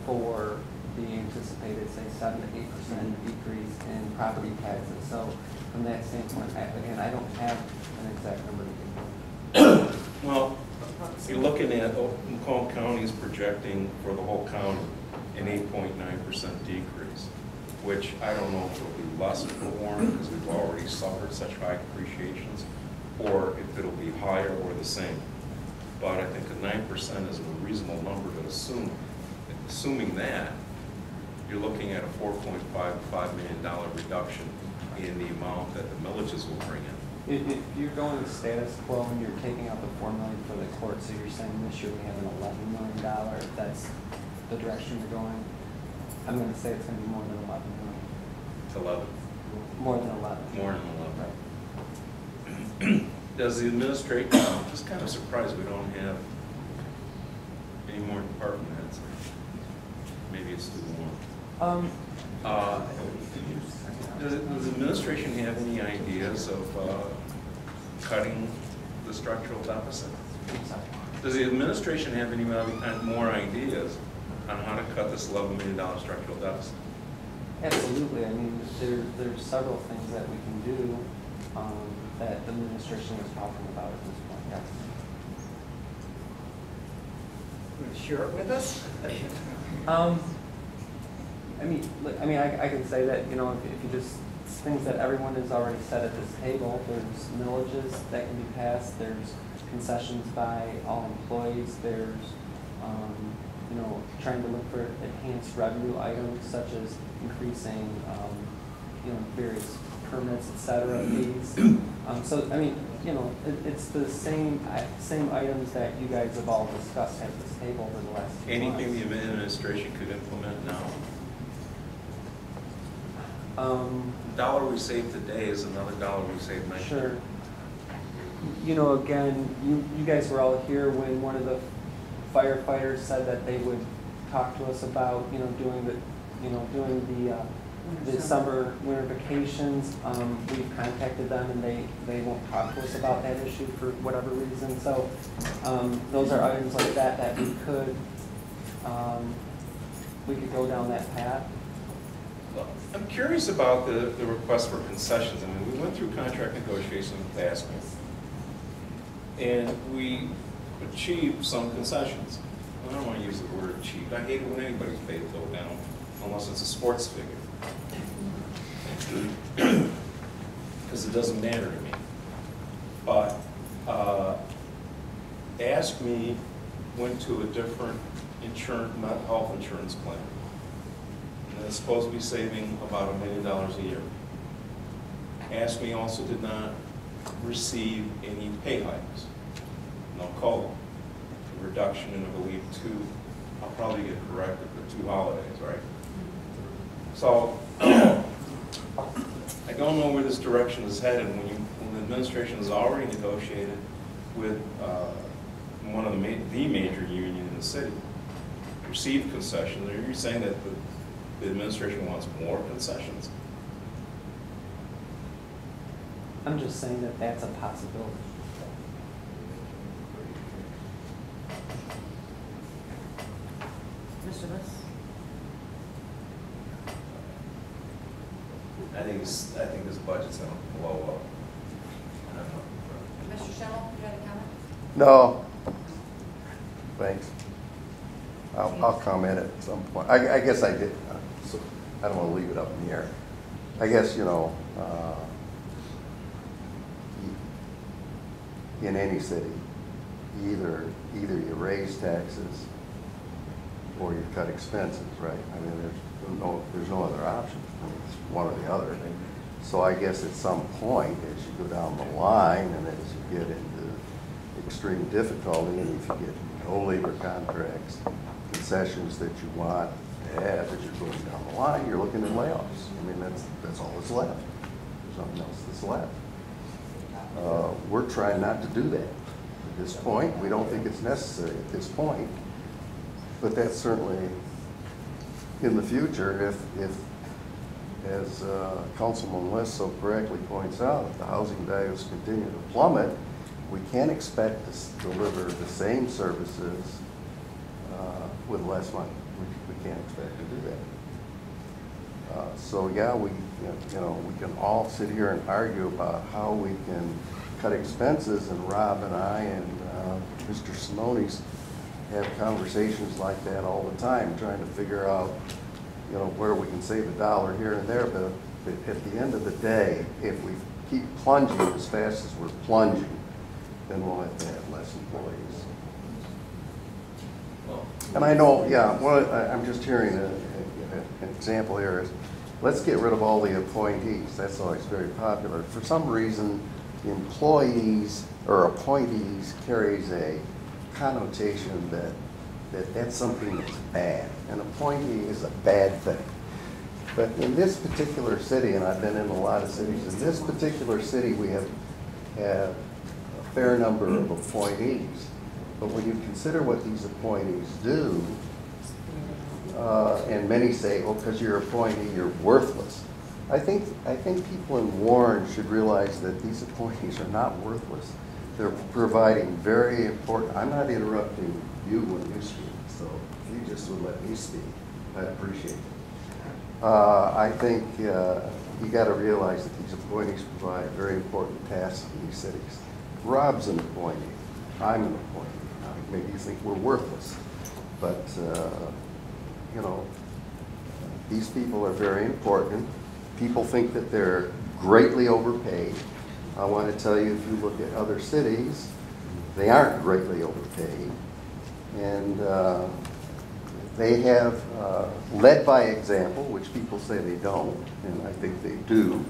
for the anticipated, say, 7 to 8% decrease in property taxes. So from that standpoint, again, I don't have an exact number to give you. Well, you're looking at Macomb County is projecting for the whole county an 8.9% decrease, which I don't know if it'll be less for Warren because we've already suffered such high appreciations, or if it'll be higher or the same. But I think that 9% is a reasonable number to assume. Assuming that, you're looking at a $4.55 million reduction in the amount that the millages will bring in. If you're going status quo and you're taking out the $4 million for the court, so you're saying this year we have an $11 million, if that's the direction you're going, I'm going to say it's going to be more than 11 million. It's 11. More than 11. More than 11. Right. Does the administration, I'm just kind of surprised we don't have any more department heads. Maybe it's too warm. Does the administration have any ideas of cutting the structural deficit? Does the administration have any more ideas on how to cut this $11 million structural deficit? Absolutely. I mean, there's several things that we can do. that the administration was talking about at this point, yes. Will you share it with us? I can say that, you know, if you just, it's things that everyone has already said at this table, there's millages that can be passed, there's concessions by all employees, there's, you know, trying to look for enhanced revenue items such as increasing, you know, various permits, et cetera, fees. So, I mean, you know, it's the same items that you guys have all discussed at this table over the last 2 months. Anything the administration could implement now? Dollar we save today is another dollar we save next year. Sure. You know, again, you guys were all here when one of the firefighters said that they would talk to us about, you know, doing the summer winter vacations. We've contacted them and they won't talk to us about that issue for whatever reason. So those are items like that we could go down that path. Well, I'm curious about the request for concessions. I mean, we went through contract negotiations with ASME, and we achieved some concessions. I don't want to use the word achieved. I hate it when anybody's paid to go down, unless it's a sports figure. Because it doesn't matter to me. But ASME went to a different health insurance plan. And it's supposed to be saving about $1 million a year. ASME also did not receive any pay hikes. No COLA. A reduction in, I believe, I'll probably get corrected, but 2 holidays, right? So, I don't know where this direction is headed when the administration has already negotiated with one of the major union in the city, received concessions. Are you saying that the administration wants more concessions? I'm just saying that that's a possibility. Mr. Liss? I think this budget's gonna blow up. I don't know. Mr. Schemmel, you had a comment? No. Thanks. I'll comment at some point. I guess I did. So I don't want to leave it up in the air. I guess, you know, in any city, either you raise taxes or you cut expenses, right? I mean, there's no other option. I mean, it's one or the other. So I guess at some point, as you go down the line and as you get into extreme difficulty, and if you get no labor contracts, concessions that you want to have as you're going down the line, you're looking at layoffs. I mean, that's all that's left. There's nothing else that's left. We're trying not to do that. At this point, we don't think it's necessary at this point. But that's certainly in the future, if as Councilman Liss so correctly points out, if the housing values continue to plummet, we can't expect to deliver the same services with less money. We can't expect to do that. So yeah, we can all sit here and argue about how we can cut expenses, and Rob and I and Mr. Simone's have conversations like that all the time, trying to figure out, you know, where we can save a dollar here and there. But at the end of the day, if we keep plunging as fast as we're plunging, then we'll have to have less employees. And I know, yeah, I'm just hearing an example here is, let's get rid of all the appointees. That's always very popular. For some reason, employees or appointees carries a connotation that's something that's bad. An appointee is a bad thing. But in this particular city, and I've been in a lot of cities, in this particular city we have a fair number of appointees. But when you consider what these appointees do, and many say, well, because you're an appointee, you're worthless. I think people in Warren should realize that these appointees are not worthless. They're providing very important, I'm not interrupting you when you speak, so if you just would let me speak, I'd appreciate it. I think you got to realize that these appointees provide very important tasks in these cities. Rob's an appointee. I'm an appointee. Now, maybe you think we're worthless, but you know, these people are very important. People think that they're greatly overpaid. I want to tell you, if you look at other cities, they aren't greatly overpaid, and they have led by example, which people say they don't, and I think they do.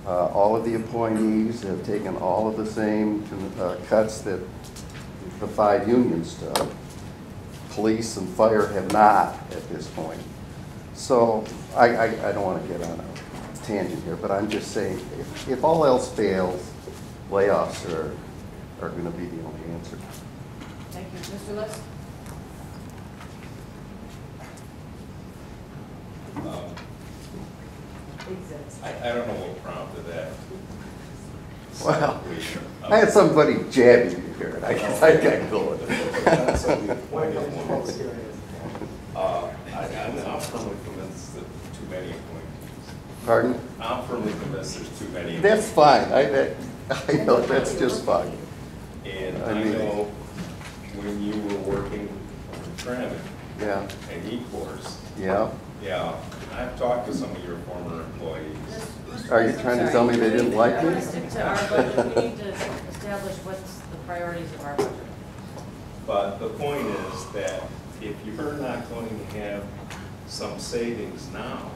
All of the appointees have taken all of the same cuts that the 5 unions took. Police and fire have not at this point. So I don't want to get on a tangent here, but I'm just saying, if all else fails, layoffs are going to be the only answer. Thank you. Mr. List? I don't know what prompted that. Well, I had somebody jab you here, and I guess I got going. I'm firmly convinced that too many appointees. Pardon? I'm firmly convinced there's too many. That's fine. I know that's just fine. And I I mean- know when you were working for Tramit Yeah, and E-Course, yeah. yeah, I've talked to some of your former employees. Are you trying to tell me they didn't like I me? want to stick to our budget. We need to establish what's the priorities of our budget. But the point is that if you're not going to have some savings now,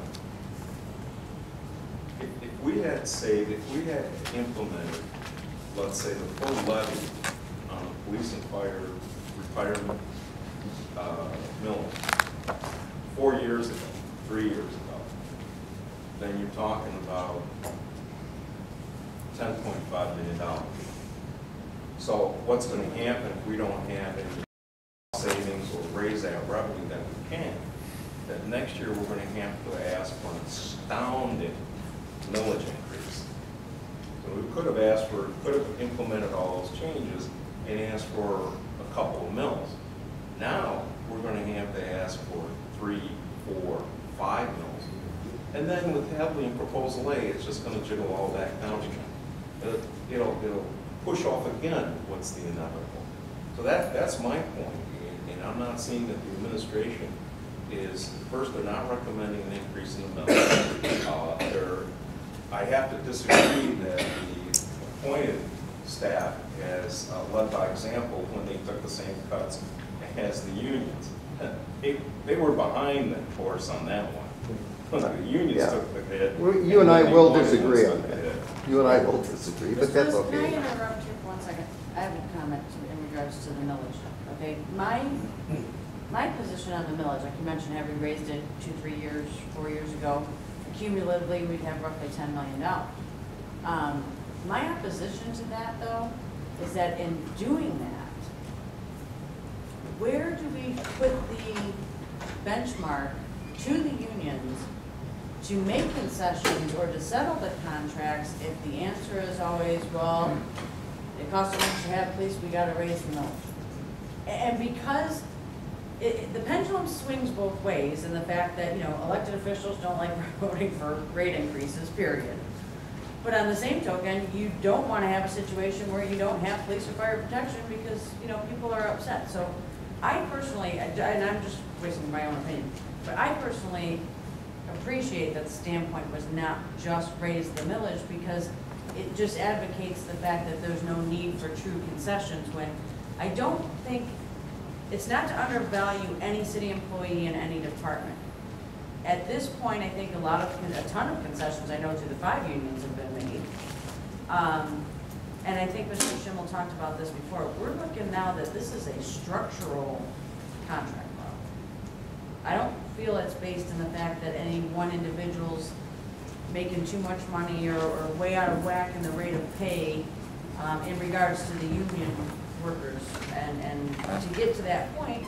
if we had saved, if we had implemented, let's say, the full levy on police and fire retirement millage 4 years ago, 3 years ago, then you're talking about $10.5 million. So what's going to happen if we don't have any savings or raise that revenue that we can? That next year we're going to have to ask for an astounding millage increase. So we could have implemented all those changes and asked for a couple of mills. Now we're going to have to ask for 3, 4, 5 mills. And then with heavily in proposal A, it's just going to jiggle all back down again. It'll push off again what's the inevitable. So that's my point. And I'm not seeing that the administration is, first, they're not recommending an increase in the mill. I have to disagree that the appointed staff has led by example when they took the same cuts as the unions. They were behind the course on that one. The unions took the hit. You and I will the disagree on took the that. hit. You and I will disagree, but that's Can I okay. interrupt you for 1 second? I have a comment in regards to the millage. Okay, my position on the millage, like you mentioned, having raised it 2, 3 years, 4 years ago, cumulatively we'd have roughly $10 million. My opposition to that, though, is that in doing that, where do we put the benchmark to the unions to make concessions or to settle the contracts if the answer is always, well, it costs so much to have police, we got to raise the millage. And because the pendulum swings both ways in the fact that, you know, elected officials don't like voting for rate increases, period. But on the same token, you don't want to have a situation where you don't have police or fire protection because, you know, people are upset. So I personally, and I'm just voicing my own opinion, but I personally appreciate that the standpoint was not just raise the millage because it just advocates the fact that there's no need for true concessions when I don't think, it's not to undervalue any city employee in any department. At this point, I think a ton of concessions, I know to the 5 unions have been made. And I think Mr. Schimmel talked about this before. We're looking now that this is a structural contract problem. I don't feel it's based in the fact that any one individual's making too much money or way out of whack in the rate of pay in regards to the union workers. And to get to that point,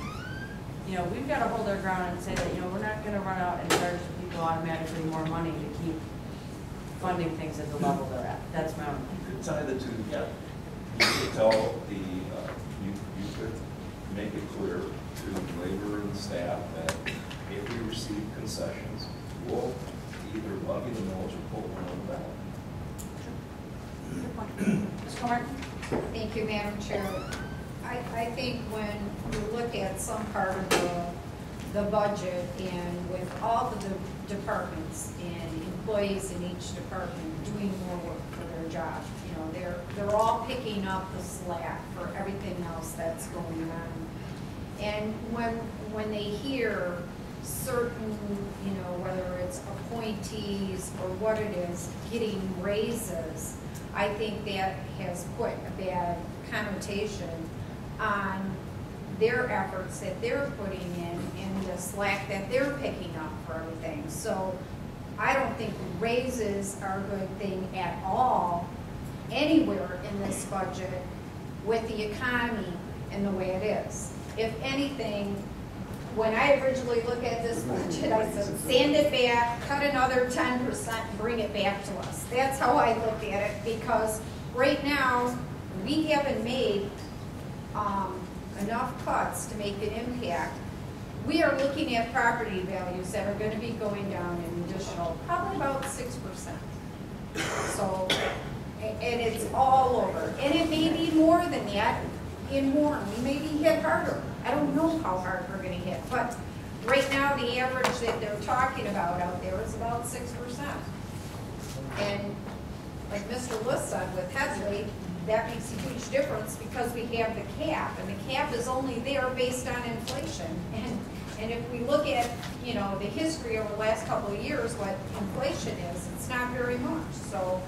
you know, we've got to hold our ground and say that, you know, we're not going to run out and charge the people automatically more money to keep funding things at the level they're at. That's my own opinion. You could tie the two together. You could tell you could make it clear to the labor and staff that if we receive concessions, we'll either levy the millage or pull one on the ballot. Good point. Ms. Martin? Thank you, Madam Chair. I think when you look at some part of the budget and with all of the departments and employees in each department doing more work for their job, you know, they're all picking up the slack for everything else that's going on. And when they hear certain, you know, whether it's appointees or what it is, getting raises, I think that has put a bad connotation on their efforts that they're putting in and the slack that they're picking up for everything. So I don't think raises are a good thing at all anywhere in this budget with the economy and the way it is. If anything, when I originally looked at this budget, I said, sand it back, cut another 10%, and bring it back to us. That's how I look at it, because right now, we haven't made enough cuts to make an impact. We are looking at property values that are going to be going down an additional, probably about 6%. So, and it's all over. And it may be more than that in Warren. We may be hit harder. I don't know how hard we're going to hit, but right now the average that they're talking about out there is about 6%. And like Mr. List said with Headley, that makes a huge difference because we have the cap, and the cap is only there based on inflation. And if we look at, you know, the history over the last couple of years, what inflation is, it's not very much. So,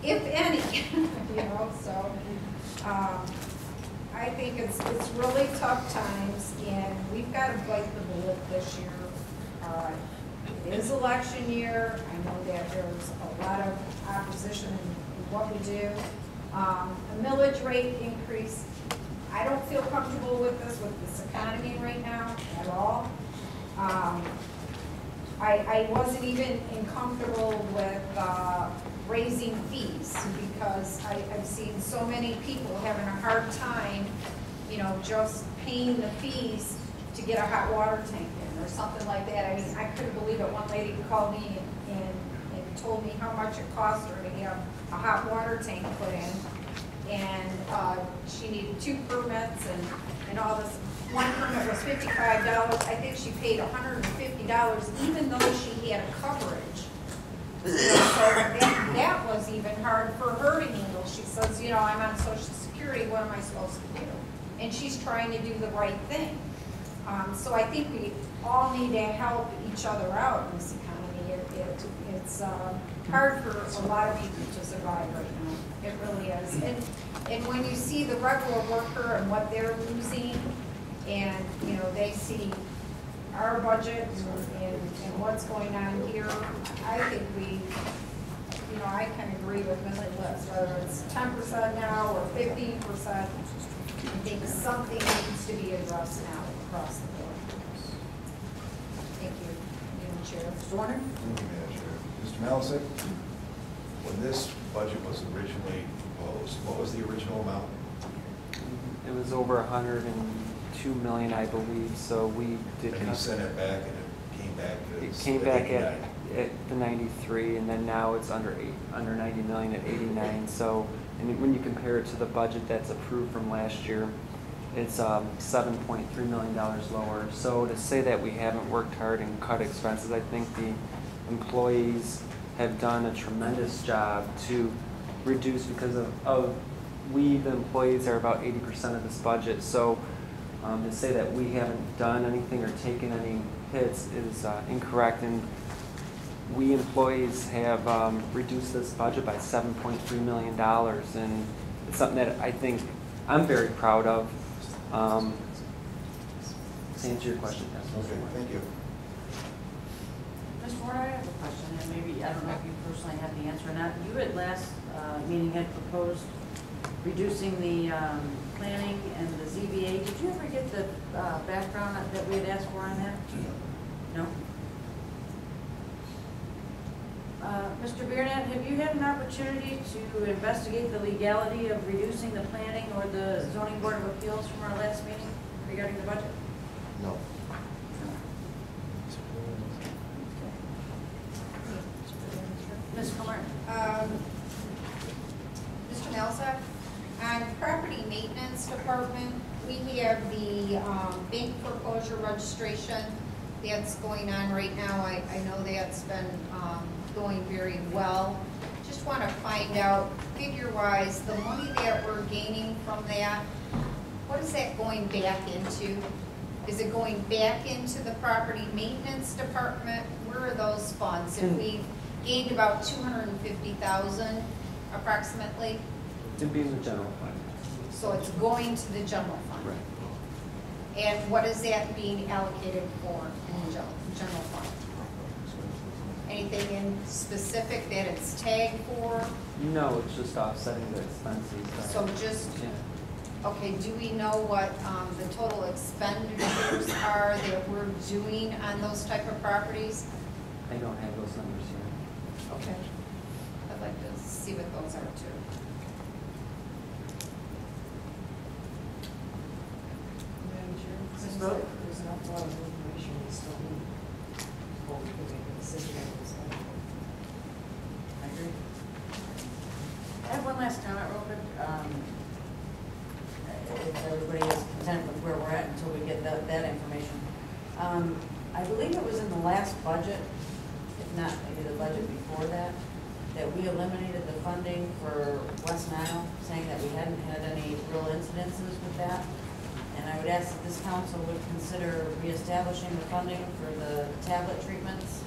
if any, you know, so. I think it's really tough times, and we've got to bite the bullet this year. It is election year. I know that there's a lot of opposition in what we do. A millage rate increase, I don't feel comfortable with this economy right now at all. I wasn't even comfortable with raising fees, because I've seen so many people having a hard time, you know, just paying the fees to get a hot water tank in or something like that. I mean, I couldn't believe it. One lady called me and told me how much it cost her to have a hot water tank put in, and she needed 2 permits and all this. One permit was $55. I think she paid $150, even though she had a coverage. So that was even hard for her to handle. She says, you know, I'm on Social Security, what am I supposed to do? And she's trying to do the right thing. So I think we all need to help each other out in this economy. It's hard for a lot of people to survive right now. It really is. And when you see the regular worker and what they're losing, and, you know, they see our budget and what's going on here, I think we, you know, I can agree with Mr. List, whether it's 10% now or 15%, I think something needs to be addressed now across the board. Thank you, Madam Chair. Mr. Warner? Thank you, Madam Chair. Mr. Malice, when this budget was originally proposed, what was the original amount? It was over 102 million, I believe, so we did. And you sent it back and it came back to. It came back at the 93, and then now it's under 90 million at 89. So, and when you compare it to the budget that's approved from last year, it's $7.3 million lower. So to say that we haven't worked hard and cut expenses, I think the employees have done a tremendous job to reduce, because of we, the employees, are about 80% of this budget. So to say that we haven't done anything or taken any hits is incorrect. And we employees have reduced this budget by $7.3 million, and it's something that I think I'm very proud of. To answer your question, yes. Okay, thank you. Ms. Ford, I have a question, and maybe, I don't know if you personally have the answer or not. You at last meeting had proposed reducing the planning and the ZBA. Did you ever get the background that we had asked for on that? No? Mr. Biernatt, have you had an opportunity to investigate the legality of reducing the planning or the zoning board of appeals from our last meeting regarding the budget? No. Ms. Comer? Mr. Malzak, on property maintenance department, we have the bank foreclosure registration that's going on right now. I know that's been going very well. Just want to find out, figure-wise, the money that we're gaining from that, what is that going back into? Is it going back into the property maintenance department? Where are those funds? If we've gained about 250,000 approximately, It'd be in the general fund. so it's going to the general fund. Right. And what is that being allocated for in the general fund? Anything in specific that it's tagged for? No, it's just offsetting the expenses. So just, Yeah. okay, do we know what the total expenditures are that we're doing on those type of properties? I don't have those numbers here. Okay. I'd like to see what those are too. Madam Chair, Ms. seems Vogt? like there's an awful lot of information we still need before we can make a decision on this. I agree. I have one last comment real quick. If everybody is content with where we're at until we get that information. I believe it was in the last budget, if not maybe the budget before that, that we eliminated the funding for West Nile, saying that we hadn't had any real incidences with that. And I would ask that this council would consider reestablishing the funding for the tablet treatments.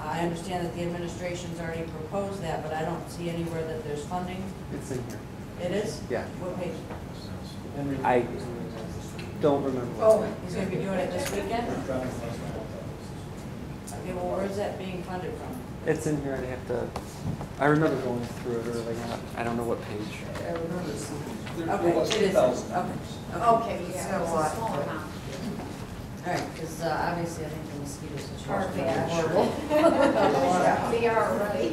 I understand that the administration's already proposed that, but I don't see anywhere that there's funding. It's in here. It is? Yeah. What page? I don't remember. Oh, he's gonna be doing it this weekend? Okay, well, where's that being funded from? It's in here. I remember going through it early on. I don't know what page. I remember seeing. Okay, it is, okay. Okay, yeah, It's it was a lot. a small amount. All right, because obviously I think the mosquito situation Are is bad. horrible. They are, right?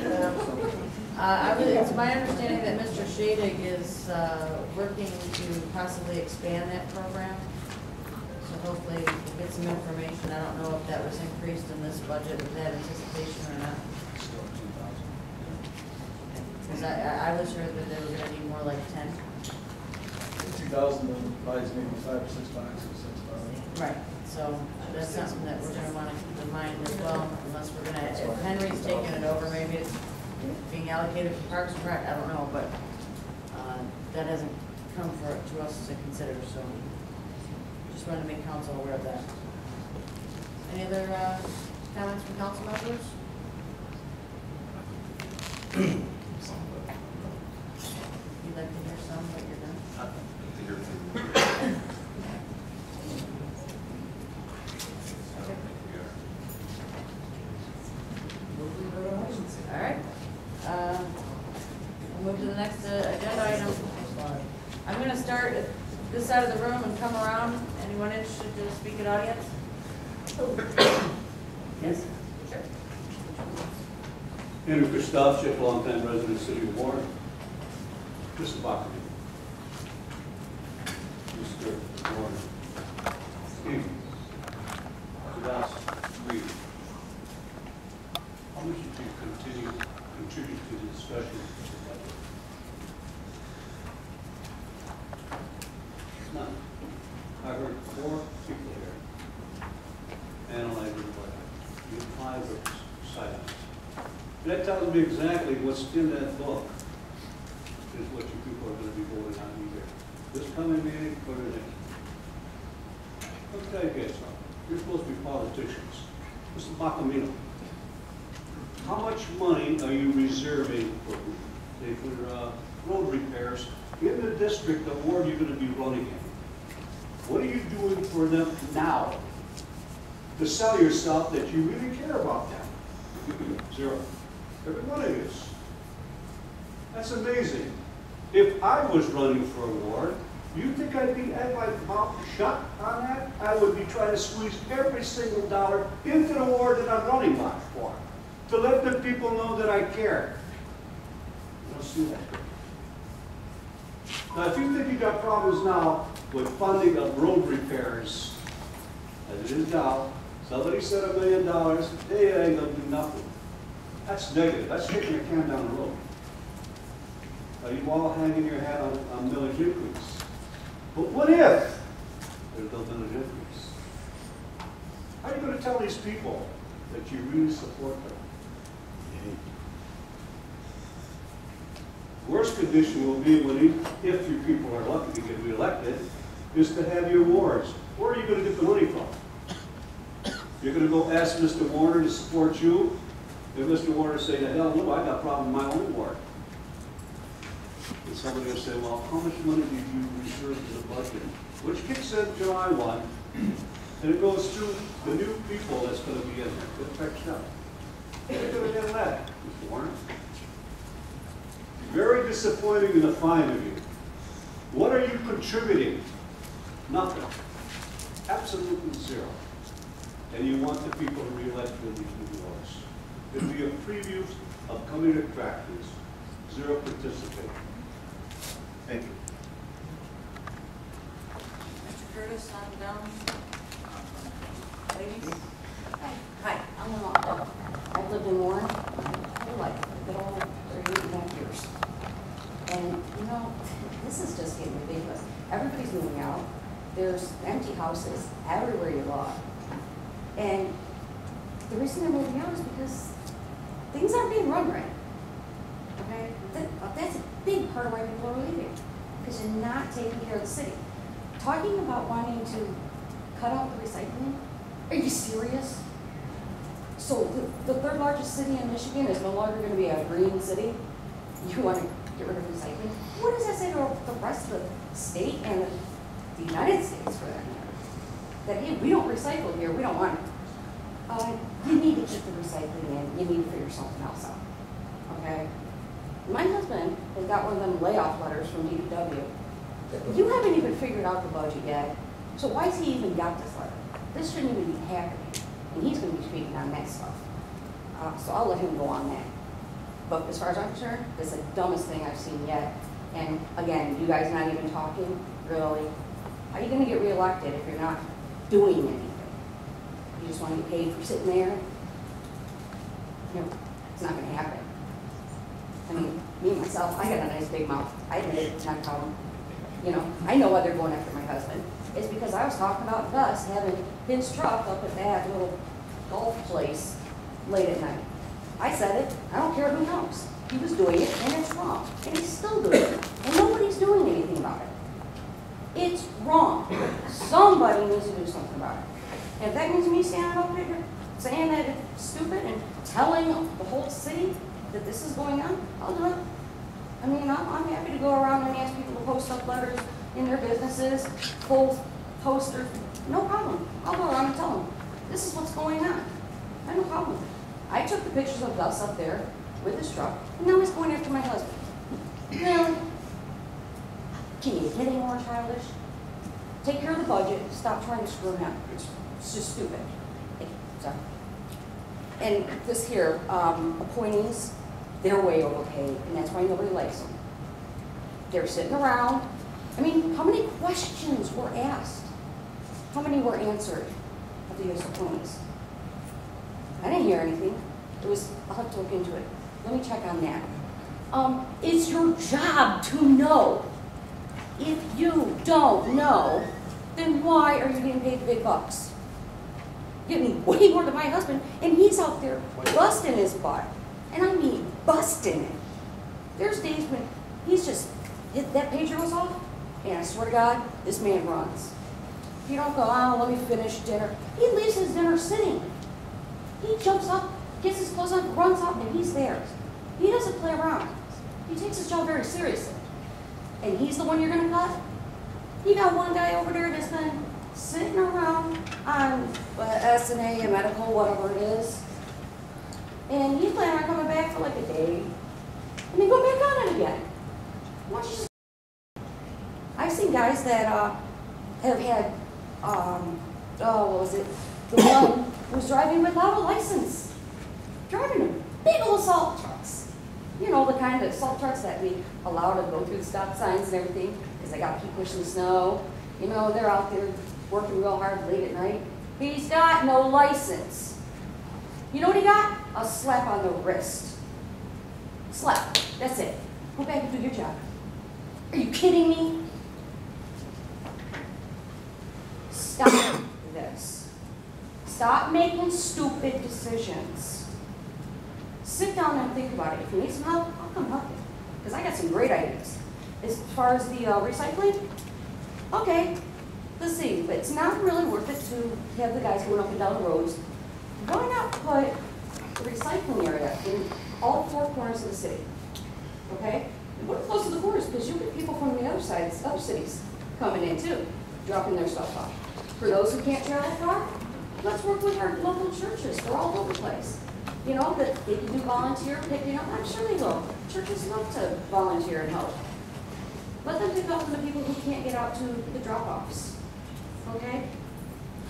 It's my understanding that Mr. Shadig is working to possibly expand that program. So hopefully we'll get some information. I don't know if that was increased in this budget with that anticipation or not. Because I was heard that they were gonna need more like 10. 50,000 buys maybe 5 or 6 boxes, 6,000. Right, so that's something that we're gonna wanna keep in mind as well, unless we're gonna, if Henry's taking it over, maybe it's being allocated for Parks and Rec, I don't know, but, that hasn't come to us to consider, so just wanted to make council aware of that. Any other, comments from council members? You'd like to hear some, but you're done? All right. We'll move to the next agenda item. I'm going to start at this side of the room and come around. Anyone interested to speak at audience? Yes? Sure. Andrew Christoph, longtime resident of the city of Warren. Mr. Bachman. Mr. Warren. Steve. Sedas. Reed. How much did you contribute to the discussion? None. I heard 4 people here analyzing what you 5 were silent. That tells me exactly what's in that book is what you people are going to be voting on either this coming meeting or the next. Let's tell you guys something. You're supposed to be politicians. Mr. Bacamino, how much money are you reserving for road repairs in the district of where you're going to be running in? What are you doing for them now to sell yourself that you really care about them? 0. Every one of you. That's amazing. If I was running for a ward, you think I'd have my mouth shut on that? I would be trying to squeeze every single dollar into the ward that I'm running for, to let the people know that I care. You don't see that. Now, if you think you got problems now with funding of road repairs, as it is now, somebody said $1 million, hey, it ain't gonna do nothing. That's negative, that's kicking a can down the road. Are you all hanging your hat on millage increase? But what if there's no millage increase? How are you gonna tell these people that you really support them? Worst condition will be when, if you people are lucky to get reelected, is to have your wards. Where are you gonna get the money from? You're gonna go ask Mr. Warner to support you? If Mr. Warner say, to hell no, I got a problem in my own ward. And somebody will say, well, how much money did you reserve to the budget? Which kicks in July 1, and it goes through the new people that's gonna be in there. It affects them. You're gonna get that, Mr. Warner. Very disappointing and defiant of you. What are you contributing? Nothing. Absolutely zero. And you want the people to re-elect you in these new laws. It'll be a preview of coming attractors. Zero participation. Thank you. Mr. Curtis, on down. Ladies? Hi, I'm Lamont. I've lived in Warren my whole life, a good old 38.5 years. And, you know, this is just getting ridiculous. Everybody's moving out. There's empty houses everywhere you look. And the reason they're moving out is because things aren't being run right. Okay? That's a big part of why people are leaving. Because you're not taking care of the city. Talking about wanting to cut out the recycling, are you serious? So the third largest city in Michigan is no longer going to be a green city? You want to get rid of recycling? What does that say to the rest of the state and the United States for that matter? That, hey, we don't recycle here, we don't want it. You need to keep the recycling in, you need to figure something else out, okay? My husband has got one of them layoff letters from DPW. You haven't even figured out the budget yet, so why has he even got this letter? This shouldn't even be happening, and he's going to be speaking on that stuff. So I'll let him go on that. But as far as I'm concerned, this is the dumbest thing I've seen yet. And again, you guys not even talking, really. How are you going to get reelected if you're not doing anything? You just want to get paid for sitting there? No, it's not going to happen. I mean, me myself, I got a nice big mouth. I admit it, it's not a problem. You know, I know why they're going after my husband. It's because I was talking about Gus having his truck up at that little golf place late at night. I said it, I don't care who knows. He was doing it, and it's wrong. And he's still doing it. And nobody's doing anything about it. It's wrong. Somebody needs to do something about it. And if that means me standing up here saying that it's stupid and telling the whole city that this is going on, I'll do it. I mean, I'm happy to go around and ask people to post up letters in their businesses, full posters, no problem. I'll go around and tell them, this is what's going on. I have no problem. I took the pictures of Gus up there with his truck, and now he's going after my husband. Really? Can you get any more childish? Take care of the budget, stop trying to screw him. It's just stupid. Sorry. And this here, appointees, they're way overpaid, and that's why nobody likes them. They're sitting around. I mean, how many questions were asked? How many were answered of the U.S. appointees? I didn't hear anything. I'll have to look into it. Let me check on that. It's your job to know. If you don't know, then why are you getting paid the big bucks? Getting way more than my husband, and he's out there busting his butt. And I mean busting it. There's days when he's just, that pager goes off, and I swear to God, this man runs. If you don't go, oh, let me finish dinner. He leaves his dinner sitting. He jumps up, gets his clothes on, runs out, and he's there. He doesn't play around. He takes his job very seriously. And he's the one you're going to cut? You got one guy over there that's been sitting around on SNA, medical, whatever it is. And he's planning on coming back for like a day. And then go back on it again. I've seen guys that have had, what was it? The one who was driving without a license. Driving a big old salt trucks. You know, the kind of salt trucks that we allow to go through the stop signs and everything, because they got to keep pushing the snow. You know, they're out there working real hard late at night. He's got no license. You know what he got? a slap on the wrist. Slap, that's it. Go back and do your job. Are you kidding me? Stop this. Stop making stupid decisions. Sit down and think about it. If you need some help, I'll come help you. Because I got some great ideas. As far as the recycling, okay, let's see. But it's not really worth it to have the guys going up and down the roads. Why not put a recycling area in all four corners of the city? Okay? And put it close to the borders, because you get people from the other sides, other cities, coming in too, dropping their stuff off. For those who can't travel far, let's work with our local churches. They're all over the place. You know, that they can do volunteer picking up. I'm sure they will. Churches love to volunteer and help. Let them pick up from the people who can't get out to the drop-offs. Okay?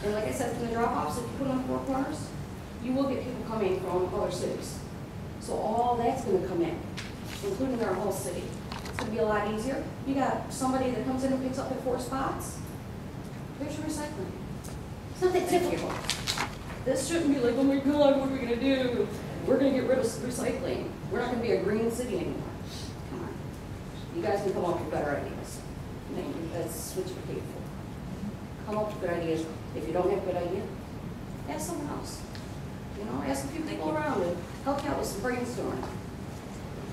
And like I said, from the drop-offs, if you put on four corners, you will get people coming from other cities. So all that's going to come in, including our whole city. It's going to be a lot easier. You got somebody that comes in and picks up at 4 spots. There's your recycling. It's not that difficult. This shouldn't be like, oh my God, what are we going to do? We're going to get rid of recycling. We're not going to be a green city anymore. Come on. You guys can come up with better ideas. That's what you're paid for. Come up with good ideas. If you don't have a good idea, ask someone else. You know, ask a few people around and help you out with some brainstorming.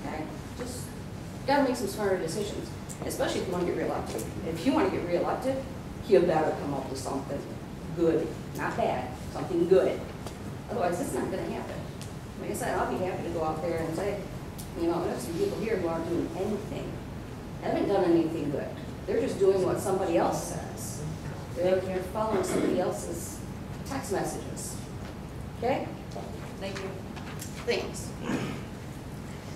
Okay? Just gotta make some smarter decisions, especially if you want to get reelected. If you want to get reelected, you better come up with something good, not bad, something good. Otherwise, it's not going to happen. Like I said, I'll be happy to go out there and say, you know, there's some people here who aren't doing anything, haven't done anything good. They're just doing what somebody else says. They're following somebody else's text messages. Okay? Thank you. Thanks.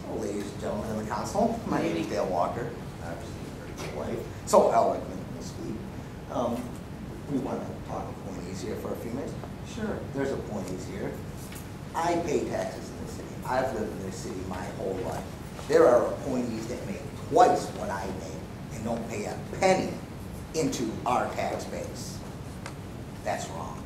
Well, ladies and gentlemen of the council, my name is Dale Walker. Obviously, very good wife. So eloquent this week. We want to talk appointees here for a few minutes. Sure, there's appointees here. I pay taxes in the city. I've lived in this city my whole life. There are appointees that make twice what I make and don't pay a penny into our tax base. That's wrong.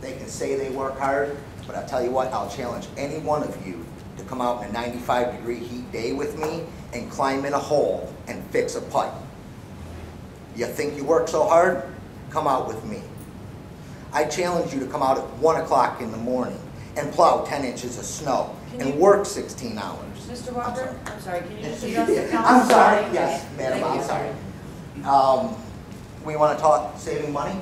They can say they work hard, but I'll tell you what, I'll challenge any one of you to come out in a 95-degree heat day with me and climb in a hole and fix a pipe. You think you work so hard? Come out with me. I challenge you to come out at 1 o'clock in the morning and plow 10 inches of snow and work 16 hours. Mr. Walker, I'm sorry, can you just address the council? I'm sorry, yes, madam, I'm sorry. We want to talk saving money.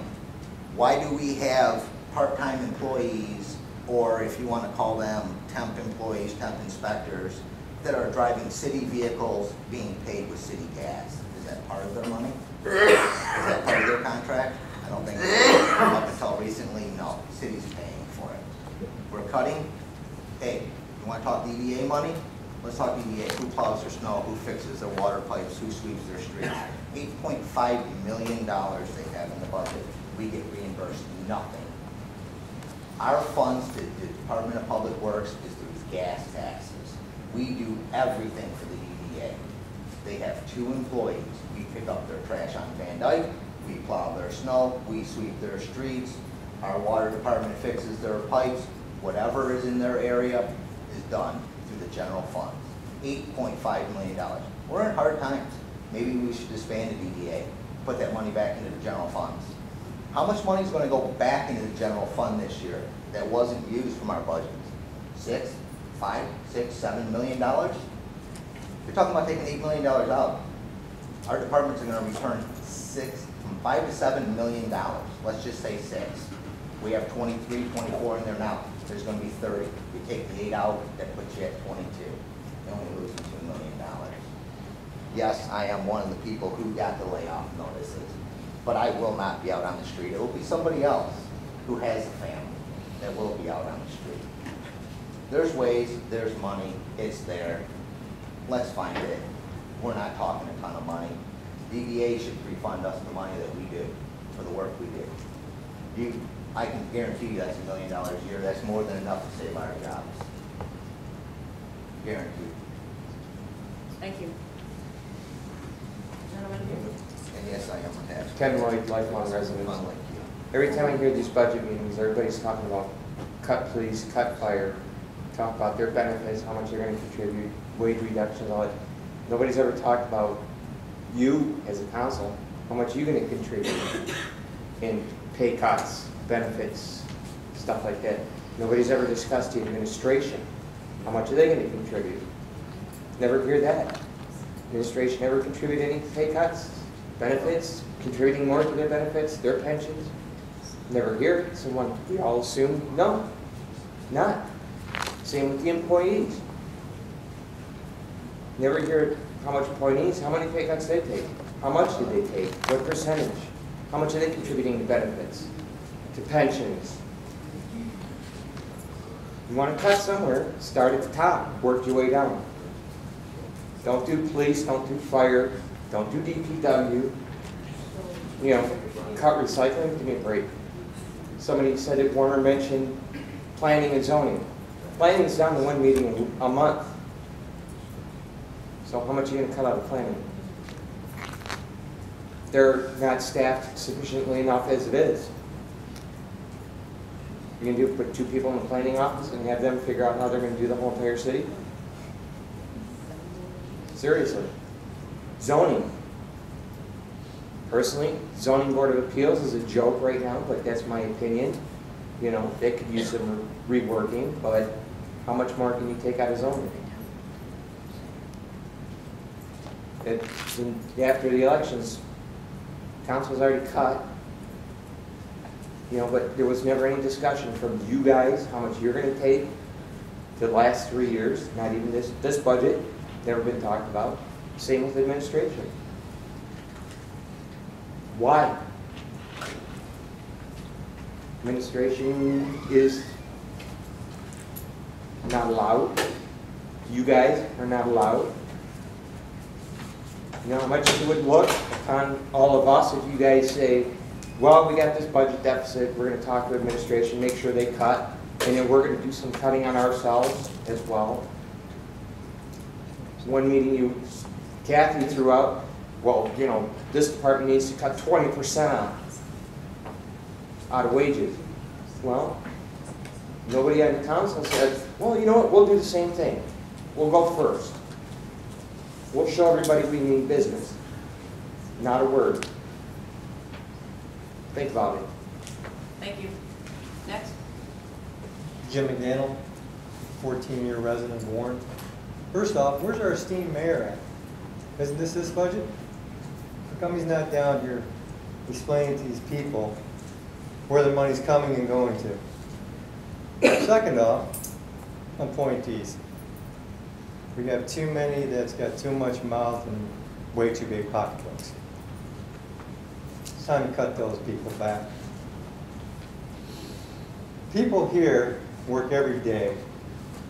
Why do we have part-time employees, or if you want to call them temp employees, temp inspectors, that are driving city vehicles being paid with city gas? Is that part of their money? Is that part of their contract? I don't think so. Up until recently, no. City's paying for it. We're cutting. Hey, you want to talk DDA money? Let's talk DDA. Who plows their snow? Who fixes their water pipes? Who sweeps their streets? $8.5 million they have in the budget. We get reimbursed nothing. Our funds to the Department of Public Works is through gas taxes. We do everything for the DDA. They have 2 employees. We pick up their trash on Van Dyke. We plow their snow. We sweep their streets. Our water department fixes their pipes. Whatever is in their area is done through the general funds. $8.5 million. We're in hard times. Maybe we should disband the DDA, put that money back into the general funds. How much money is going to go back into the general fund this year that wasn't used from our budgets? 6, 5, 6, $7 million? You're talking about taking $8 million out. Our departments are going to return from $5 to $7 million. Let's just say 6. We have 23, 24 in there now. There's going to be 30. You take the 8 out, that puts you at 22. You're only losing $2 million. Yes, I am one of the people who got the layoff notices, but I will not be out on the street. It will be somebody else who has a family that will be out on the street. There's ways, there's money, it's there. Let's find it. We're not talking a ton of money. DDA should refund us the money that we do for the work we do. I can guarantee you that's $1 million a year. That's more than enough to save our jobs. Guaranteed. Thank you. And yes, I am a taxpayer. Ken Lloyd, lifelong resident. Unlike you. Every time I hear these budget meetings, everybody's talking about cut police, cut fire. talk about their benefits, how much they're gonna contribute, wage reductions, all that. Nobody's ever talked about you as a council, how much you're gonna contribute in pay cuts, benefits, stuff like that. Nobody's ever discussed the administration. How much are they gonna contribute? Never hear that. Administration never contribute any pay cuts, benefits, contributing more to their benefits, their pensions. Never hear it. Someone, we all assume, no, not. Same with the employees. Never hear how much employees, how many pay cuts they take. How much did they take? What percentage? How much are they contributing to benefits, to pensions? You want to cut somewhere, start at the top, work your way down. Don't do police, don't do fire, don't do DPW. You know, cut recycling, give me a break. Somebody said it, Warner mentioned planning and zoning. Planning is down to one meeting a month. So how much are you going to cut out of planning? They're not staffed sufficiently enough as it is. You can put 2 people in the planning office and have them figure out how they're going to do the whole entire city? Seriously. Zoning. Personally, zoning board of appeals is a joke right now, but that's my opinion. You know, they could use some reworking, but how much more can you take out of zoning? After the elections, council's already cut. You know, but there was never any discussion from you guys how much you're going to take the last 3 years. Not even this budget, never been talked about. Same with administration. Why? Administration is not allowed. You guys are not allowed. You know how much it would look on all of us if you guys say, well, we got this budget deficit, we're going to talk to administration, make sure they cut, and then we're going to do some cutting on ourselves as well. One meeting Kathy threw out, well, you know, this department needs to cut 20% out of wages. Well, nobody on the council said, well, you know what, we'll do the same thing. We'll go first. We'll show everybody we mean business. Not a word. Think about it. Thank you. Next. Jim McDaniel, 14-year resident of Warren. First off, where's our esteemed mayor at? Isn't this budget? How come he's not down here explaining to these people where the money's coming and going to? Second off, appointees. We have too many that's got too much mouth and way too big pocketbooks. It's time to cut those people back. People here work every day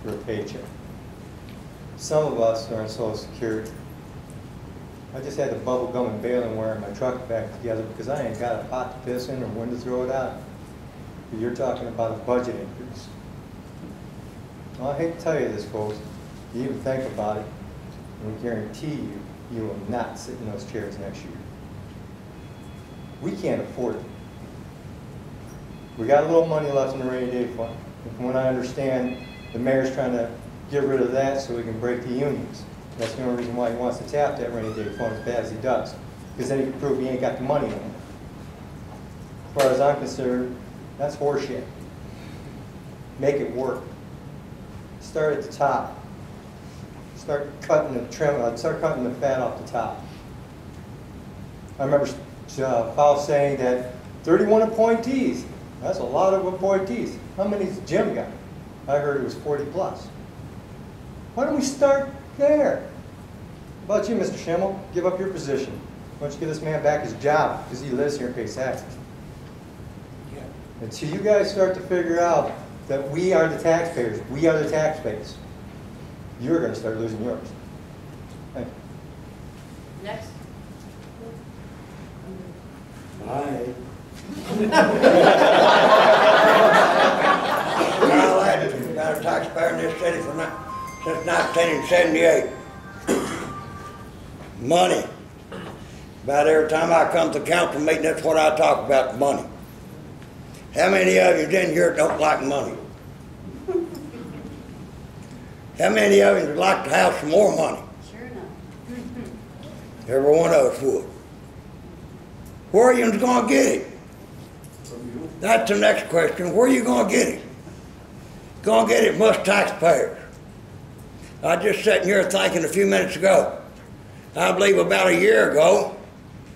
for a paycheck. Some of us are on Social Security. I just had the bubble gum and baling wire in my truck back together because I ain't got a pot to piss in or when to throw it out. But you're talking about a budget increase. Well, I hate to tell you this, folks. You even think about it, and we guarantee you, you will not sit in those chairs next year. We can't afford it. We got a little money left in the rainy day fund. And from what I understand, the mayor's trying to get rid of that so we can break the unions. That's the only reason why he wants to tap that rainy day fund as bad as he does. Because then he can prove he ain't got the money in it. As far as I'm concerned, that's horseshit. Make it work. Start at the top. Start cutting the fat off the top. I remember Powell saying that 31 appointees. That's a lot of appointees. How many's Jim got? I heard it was 40 plus. Why don't we start there? How about you, Mr. Schimmel? Give up your position. Why don't you give this man back his job because he lives here and pays taxes? Yeah. Until you guys start to figure out that we are the taxpayers, we are the tax base, you're going to start losing yours. Thank you. Next. Bye. Carl Atkinson, been a taxpayer in this city since 1978. Money. About every time I come to council meeting, that's what I talk about, money. How many of you in here don't like money? How many of you would like to have some more money? Sure enough. Every one of us would. Where are you going to get it? That's the next question. Where are you going to get it? Going to get it from us taxpayers. I just sitting here thinking a few minutes ago, I believe about a year ago,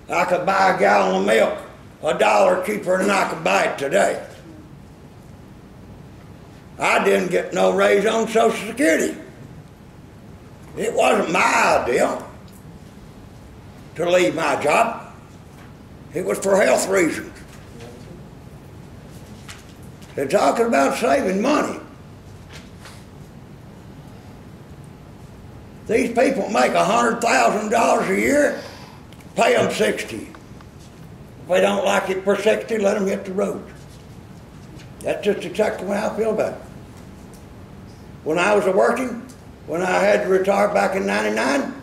I could buy a gallon of milk $1 cheaper than I could buy it today. I didn't get no raise on Social Security. It wasn't my idea to leave my job. It was for health reasons. They're talking about saving money. These people make $100,000 a year, pay them $60. If they don't like it for $60, let them hit the road. That's just exactly how I feel about it. When I was working, when I had to retire back in '99,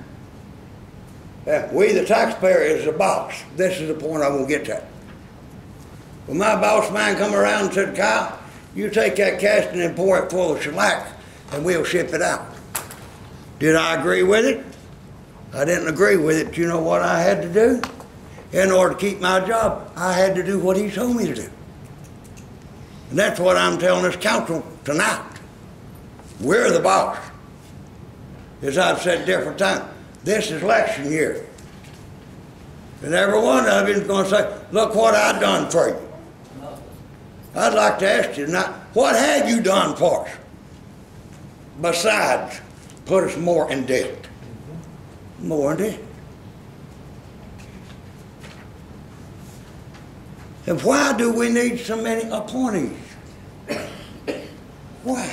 we the taxpayer is the boss. This is the point I want to get to. When my boss man come around and said, Kyle, you take that casting and pour it full of shellac and we'll ship it out. Did I agree with it? I didn't agree with it. You know what I had to do? In order to keep my job, I had to do what he told me to do. And that's what I'm telling this council tonight. We're the boss. As I've said different times, this is election year. And every one of you is going to say, look what I've done for you. I'd like to ask you tonight, what have you done for us? Besides, put us more in debt. More in debt. And why do we need so many appointees? Why?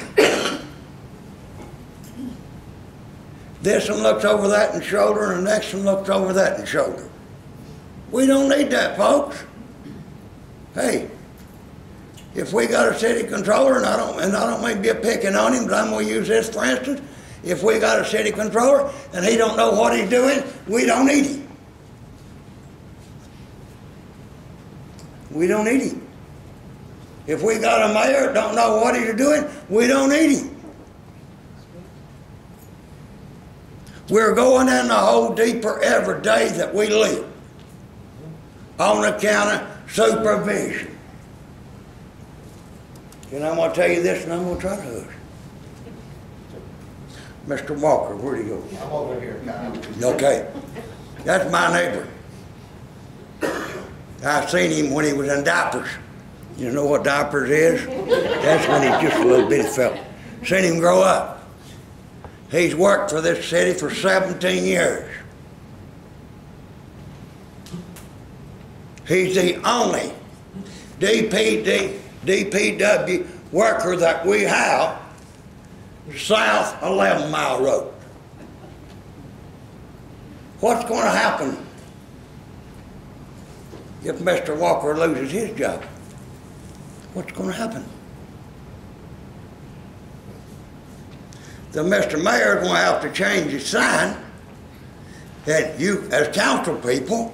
This one looks over that and shoulder, and the next one looks over that and shoulder. We don't need that, folks. Hey, if we got a city controller, and I don't mean to be picking on him, but I'm going to use this for instance. If we got a city controller and he don't know what he's doing, we don't need him. We don't need him. If we got a mayor that don't know what he's doing, we don't need him. We're going in the hole deeper every day that we live on account of supervision. And I'm going to tell you this, and I'm going to try to hush. Mr. Walker, where'd he go? I'm over here, Kyle. Okay. That's my neighbor. I seen him when he was in diapers. You know what diapers is? That's when he's just a little bitty fella. Seen him grow up. He's worked for this city for 17 years. He's the only DPW worker that we have south 11 Mile Road. What's going to happen if Mr. Walker loses his job? What's going to happen? The Mr. Mayor is going to have to change his sign, and you, as council people,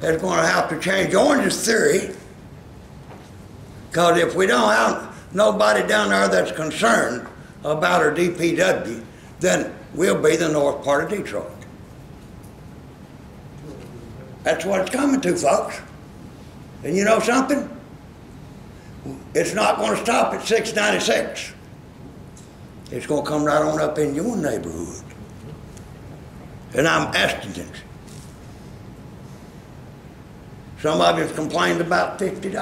is going to have to change Orange's theory, because if we don't have nobody down there that's concerned about our DPW, then we'll be the north part of Detroit. That's what it's coming to, folks. And you know something? It's not going to stop at 696. It's going to come right on up in your neighborhood. And I'm asking. Some of you complained about $50.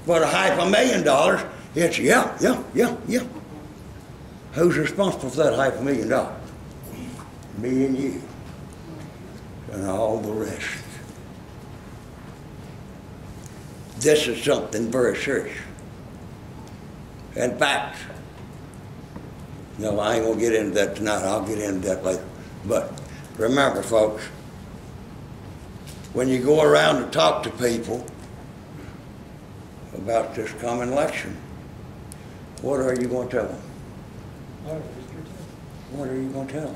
But $500,000, it's yeah. Who's responsible for that $500,000? Me and you. And all the rest. This is something very serious. In fact, no, I ain't gonna get into that tonight. I'll get into that later. But remember, folks, when you go around to talk to people about this coming election, what are you going to tell them? What are you going to tell them?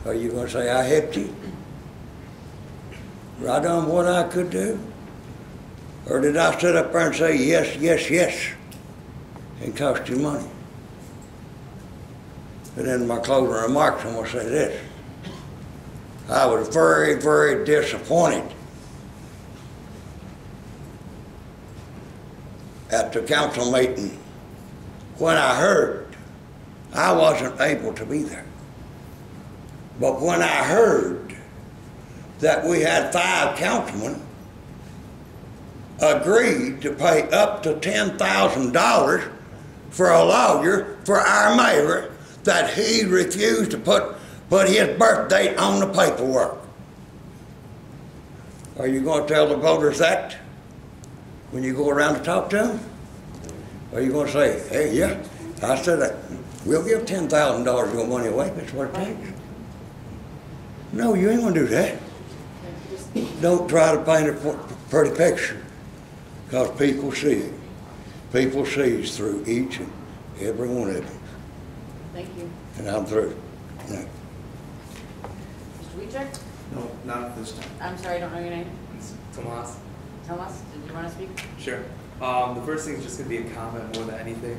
Are you going to say, I helped you? Or I done what I could do? Or did I sit up there and say, yes, and cost you money? And in my closing remarks, I'm gonna say this. I was very, very disappointed at the council meeting when I heard, I wasn't able to be there, but when I heard that we had 5 councilmen agreed to pay up to $10,000 for a lawyer for our mayor, that he refused to put his birth date on the paperwork. Are you going to tell the voters that when you go around to talk to them? Are you going to say, hey, yeah, I said that. We'll give $10,000 of your money away, that's what it takes. No, you ain't going to do that. Don't try to paint a pretty picture, because people see it. People sees through each and every one of them. Thank you. And I'm through. No. Mr. Weecheck? No, not at this time. I'm sorry, I don't know your name. It's Tomas. Thomas, did you want to speak? Sure. The first thing is just going to be a comment more than anything.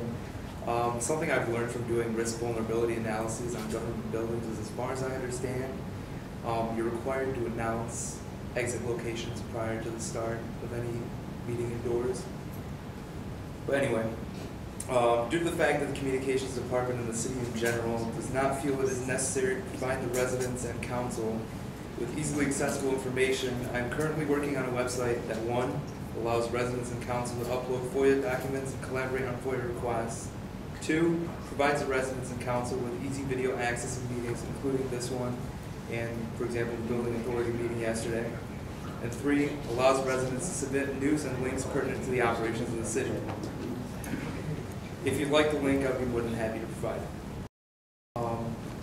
Something I've learned from doing risk vulnerability analyses on government buildings is, as far as I understand, you're required to announce exit locations prior to the start of any meeting indoors. But anyway, due to the fact that the communications department and the city in general does not feel it is necessary to provide the residents and council with easily accessible information, I'm currently working on a website that, 1, allows residents and council to upload FOIA documents and collaborate on FOIA requests. 2, provides the residents and council with easy video access of meetings, including this one, and, for example, the building authority meeting yesterday. And 3, allows residents to submit news and links pertinent to the operations of the city. If you'd like the link, I'd be more than happy to provide it.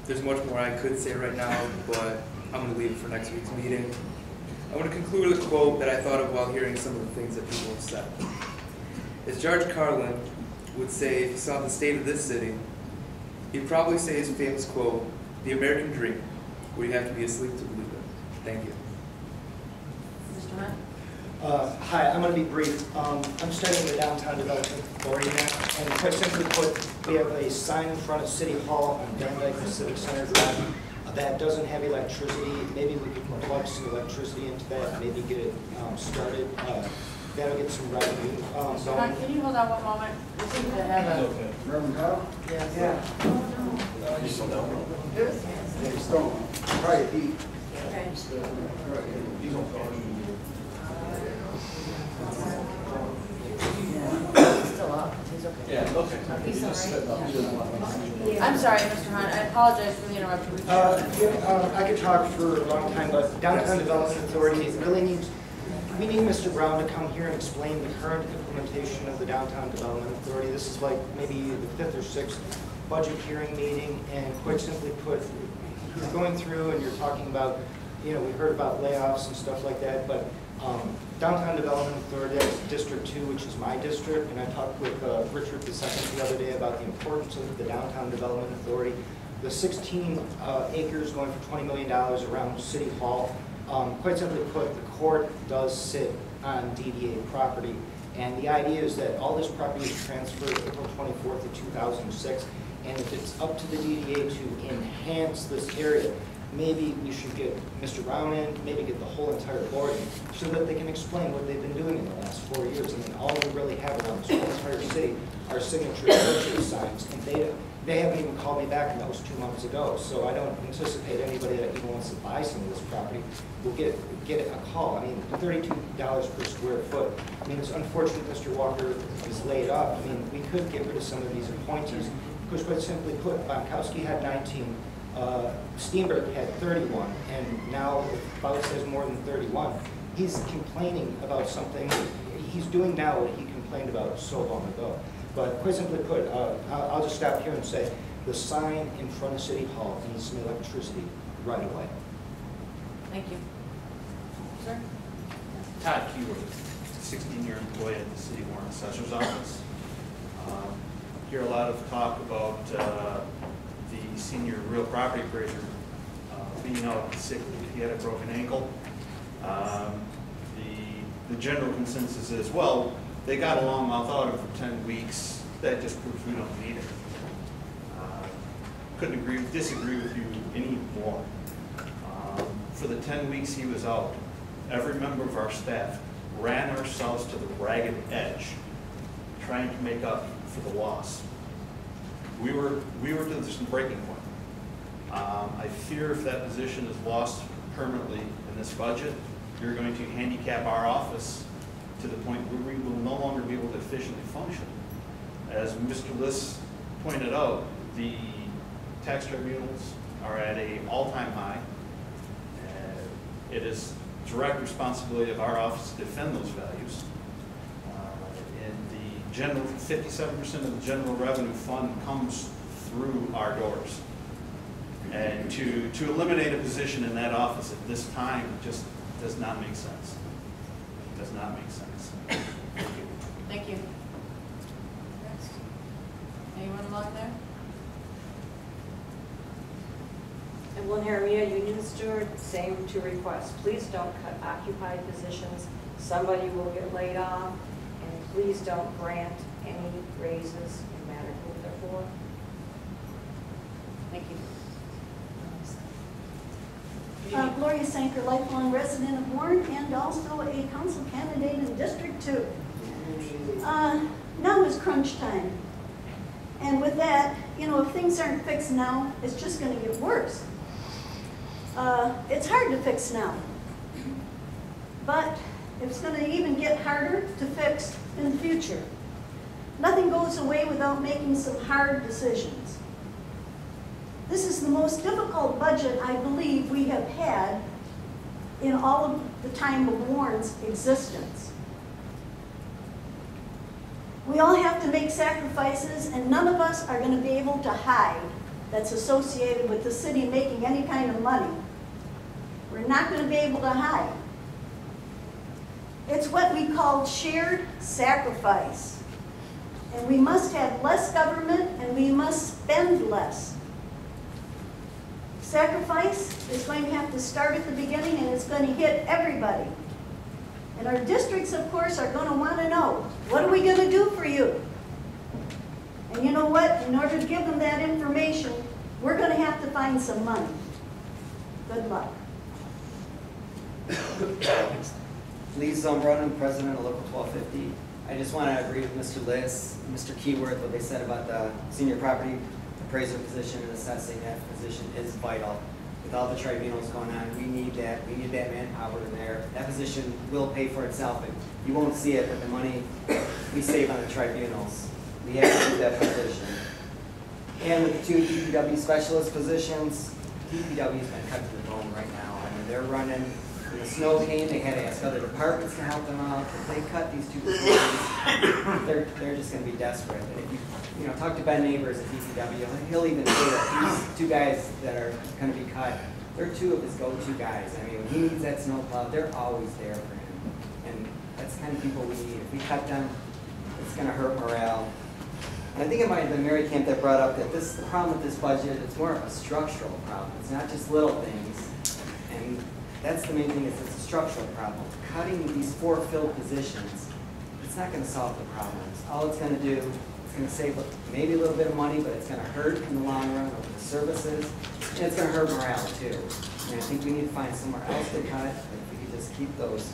There's much more I could say right now, but I'm going to leave it for next week's meeting. I want to conclude with a quote that I thought of while hearing some of the things that people have said. As George Carlin would say if he saw the state of this city, he'd probably say his famous quote, "The American dream, where you have to be asleep to believe it." Thank you. Mr. Hunt? Hi, I'm going to be brief. I'm studying the Downtown Development Authority now, and quite simply put, we have a sign in front of City Hall on Van Dyke and Civic Center Drive that doesn't have electricity. Maybe we could plug some electricity into that, maybe get it started. That'll get some revenue Mr. Hunt, can you hold on one moment? We seem to have a... Reverend Kyle? Yes. Yeah. You still down? Yes. He's still, probably eat. Okay. He's on phone. He's still up. He's okay. Yeah, okay. He's all right. I'm sorry, Mr. Hunt. I apologize for the interruption. I could talk for a long time, but Downtown Development Authority really needs, we need Mr. Brown to come here and explain the current implementation of the Downtown Development Authority. This is like maybe the 5th or 6th budget hearing meeting, and quite simply put, you're going through and you're talking about, we heard about layoffs and stuff like that, but Downtown Development Authority, that's District 2, which is my district, and I talked with Richard II the other day about the importance of the Downtown Development Authority. The 16 acres going for $20 million around City Hall, quite simply put, the court does sit on DDA property, and the idea is that all this property is transferred April 24th of 2006, and if it's up to the DDA to enhance this area, maybe we should get Mr. Brown in, maybe get the whole entire board in, so that they can explain what they've been doing in the last 4 years. I mean, all we really have around this whole entire city are signature purchase signs, and they haven't even called me back, and that was 2 months ago. So I don't anticipate anybody that even wants to buy some of this property will get a call. I mean, $32 per square foot. I mean, it's unfortunate Mr. Walker is laid off. I mean, we could get rid of some of these appointees, because quite simply put, Bonkowski had 19. Steenberg had 31, and now Bouts has more than 31. He's complaining about something. He's doing now what he complained about so long ago. But quite simply put, I'll just stop here and say the sign in front of City Hall needs some electricity right away. Thank you. Sir? Todd Keyworth, 16-year employee at the City Warrant Assessor's Office. Hear a lot of talk about the senior real property appraiser being out sick. He had a broken ankle. The general consensus is, well, they got along without him for 10 weeks. That just proves we don't need it. couldn't disagree with you any more. For the 10 weeks he was out, every member of our staff ran ourselves to the ragged edge, trying to make up for the loss. We were to this breaking point. I fear if that position is lost permanently in this budget, you're going to handicap our office to the point where we will no longer be able to efficiently function. As Mr. Liss pointed out, the tax tribunals are at an all-time high. It is direct responsibility of our office to defend those values. And the general, 57% of the general revenue fund comes through our doors. And to eliminate a position in that office at this time just does not make sense. Does not make sense. Thank you. Thank you. Next. Anyone along there? Evelyn Haramia, Union Steward, same two requests. Please don't cut occupied positions. Somebody will get laid off. And please don't grant any raises, no matter who they're for. Thank you. Gloria Sanker, lifelong resident of Warren and also a council candidate in District 2. Now is crunch time. And with that, you know, if things aren't fixed now, it's just going to get worse. It's hard to fix now. But it's going to even get harder to fix in the future. Nothing goes away without making some hard decisions. This is the most difficult budget I believe we have had in all of the time of Warren's existence. We all have to make sacrifices, and none of us are going to be able to hide that's associated with the city making any kind of money. We're not going to be able to hide. It's what we call shared sacrifice. And we must have less government, and we must spend less. Sacrifice is going to have to start at the beginning, and it's going to hit everybody. And our districts, of course, are going to want to know, what are we going to do for you? And you know what? In order to give them that information, we're going to have to find some money. Good luck. Lee Zumbrunner, President of Local 1250. I just want to agree with Mr. Liss, Mr. Keyworth, what they said about the senior property appraiser position and assessing that position is vital. With all the tribunals going on, we need that manpower in there. That position will pay for itself, and you won't see it with the money we save on the tribunals. We have to do that position. And with the two DPW specialist positions, DPW's been cut to the bone right now. I mean, they're running, when the snow came, they had to ask other departments to help them out. If they cut these two positions, they're just going to be desperate. And if you talk to Ben Neighbors at DPW, he'll even say that these two guys that are going to be cut, they're two of his go-to guys. I mean, when he needs that snow plow, they're always there for him. And that's the kind of people we need. If we cut them, it's going to hurt morale. And I think it might have been Mary Camp that brought up that the problem with this budget, it's more of a structural problem. It's not just little things. And that's the main thing, is it's a structural problem. Cutting these 4 filled positions, it's not going to solve the problems. All it's going to do, it's going to save maybe a little bit of money, but it's going to hurt in the long run over the services, and it's going to hurt morale too. And I think we need to find somewhere else to cut. If we could just keep those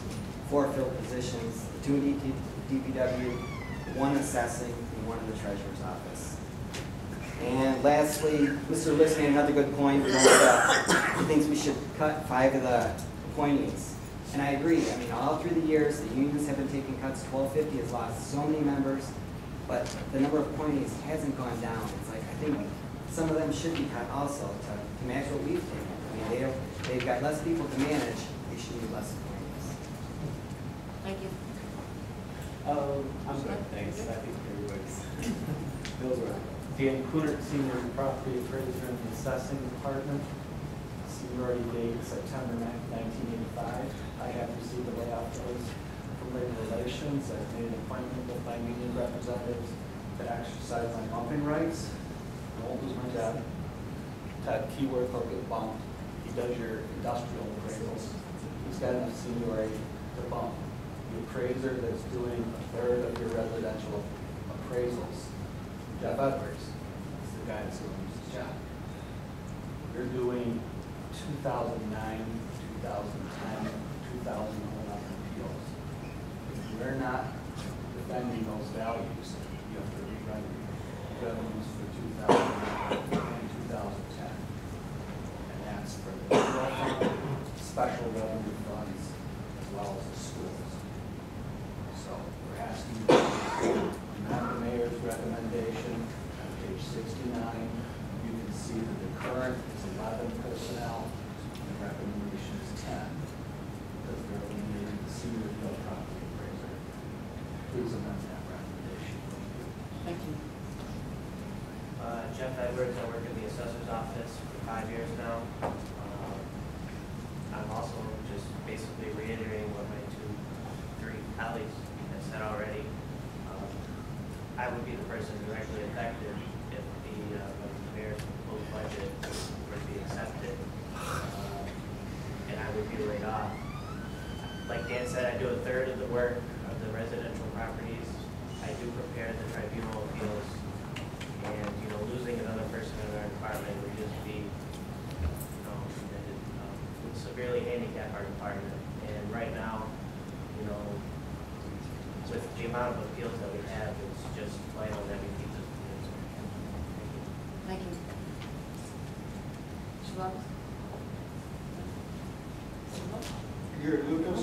4 filled positions, 2 in DPW, 1 assessing, and 1 in the treasurer's office. And lastly, Mr. Liss made another good point. He thinks we should cut 5 of the appointees. And I agree. I mean, all through the years, the unions have been taking cuts. 1250 has lost so many members, but the number of appointees hasn't gone down. It's like, I think some of them should be cut also to match what we've taken. I mean, they've got less people to manage. They should need less appointees. Thank you. I'm good, thanks. I think everybody's, those were Dan Coonert, Senior Property Appraiser in the Assessing Department. Seniority date September 1985. I have received a layoff notice from Labor Relations. I've made an appointment with my union representatives to exercise my bumping rights. I won't lose my job. Ted Keyworth will get bumped. He does your industrial appraisals. He's got enough seniority to bump the appraiser that's doing 1/3 of your residential appraisals. Jeff Edwards is the guy that's going to lose his job. you're doing 2009, 2010, 2011 appeals. If we're not defending those values, you have to rewrite revenues for 2009 and 2010. And that's for the general fund, special revenue funds, as well as the schools. So we're asking you to amend the mayor's recommendation on page 69. You can see that the current is 11 personnel, and the recommendation is 10, because they're eliminating the senior real property appraiser. Please amend that recommendation. Thank you. Jeff Edwards, I work in the assessor's office for 5 years now. I'm also just basically reiterating what my three colleagues have said already. I would be the person directly affected if the mayor's proposed budget were to be accepted, and I would be laid off. Like Dan said, I do a third of the work of the residential properties. I do prepare the tribunal appeals, and losing another person in our department would just be would severely handicap our department. And right now, with the amount of appeals that we have, it's just vital that we keep this. Thank you. Mr. Lopes? You're Lucas?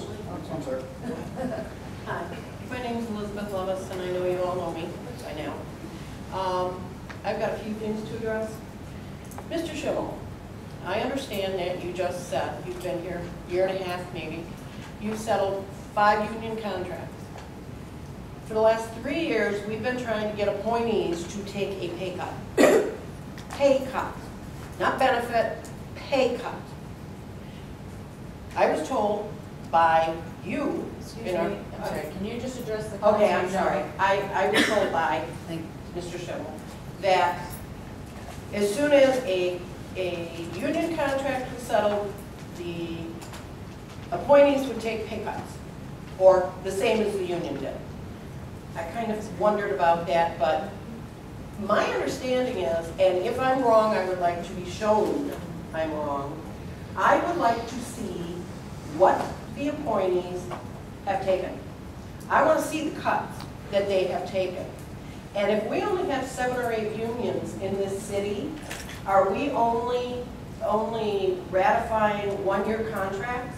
I'm sorry. Hi, my name is Elizabeth Levis, and I know you all know me by now. I've got a few things to address. Mr. Schimmel, I understand that you just said, you've been here a year and a half maybe, you've settled 5 union contracts. For the last 3 years, we've been trying to get appointees to take a pay cut. Pay cut. Not benefit, pay cut. I was told by you. Excuse me, I'm sorry, can you just address the? Okay, I'm sorry. I was told by Mr. Schimmel that as soon as a union contract was settled, the appointees would take pay cuts, or the same as the union did. I kind of wondered about that, but my understanding is, and if I'm wrong, I would like to be shown I'm wrong, I would like to see what the appointees have taken. I want to see the cuts that they have taken. And if we only have 7 or 8 unions in this city, are we only ratifying 1-year contracts?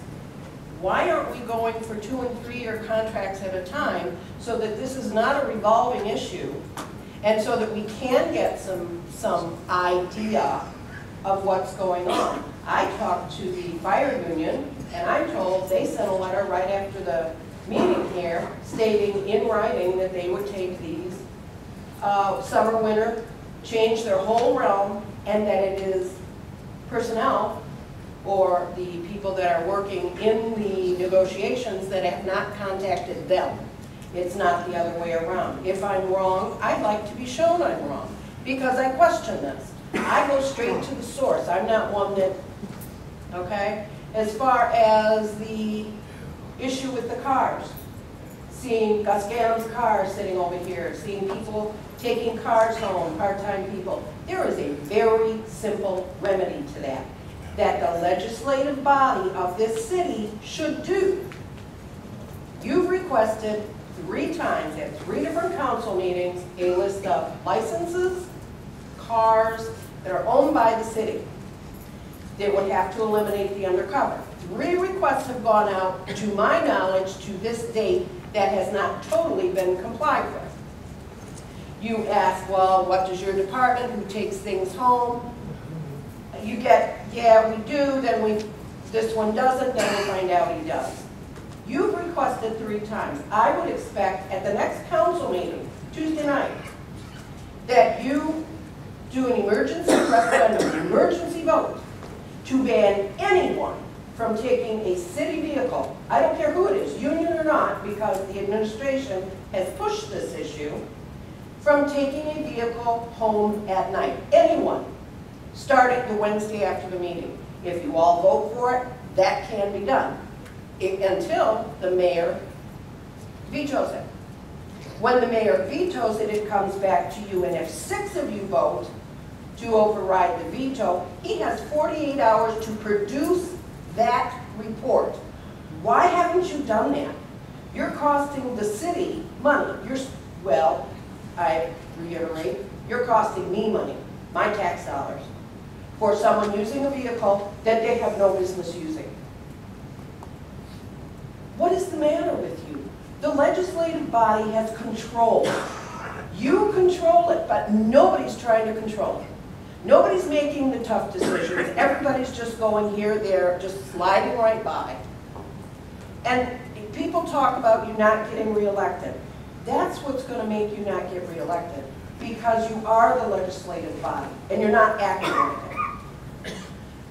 Why aren't we going for 2- and 3-year contracts at a time so that this is not a revolving issue, and so that we can get some idea of what's going on? I talked to the fire union, and I'm told they sent a letter right after the meeting here stating in writing that they would take these summer, winter, change their whole realm, and that it is personnel or the people that are working in the negotiations that have not contacted them. It's not the other way around. If I'm wrong, I'd like to be shown I'm wrong, because I question this. I go straight to the source. I'm not one that, okay? As far as the issue with the cars, seeing Gus Gam's car sitting over here, seeing people taking cars home, part-time people, there is a very simple remedy to that the legislative body of this city should do. You've requested 3 times at 3 different council meetings a list of licenses, cars that are owned by the city that would have to eliminate the undercover. 3 requests have gone out, to my knowledge, to this date, that has not totally been complied with. You ask, well, what does your department, who takes things home? You get, yeah, we do, then this one doesn't, then we find out he does. You've requested 3 times. I would expect at the next council meeting, Tuesday night, that you do an emergency referendum, emergency vote, to ban anyone from taking a city vehicle, I don't care who it is, union or not, because the administration has pushed this issue, from taking a vehicle home at night. Anyone, starting the Wednesday after the meeting. If you all vote for it, that can be done, until the mayor vetoes it. When the mayor vetoes it, it comes back to you, and if 6 of you vote to override the veto. He has 48 hours to produce that report. Why haven't you done that? You're costing the city money. Well, I reiterate, you're costing me money, my tax dollars, for someone using a vehicle that they have no business using. What is the matter with you? The legislative body has control. You control it, but nobody's trying to control it. Nobody's making the tough decisions. Everybody's just going here, there, just sliding right by. And people talk about you not getting reelected. That's what's going to make you not get reelected, because you are the legislative body and you're not acting like it.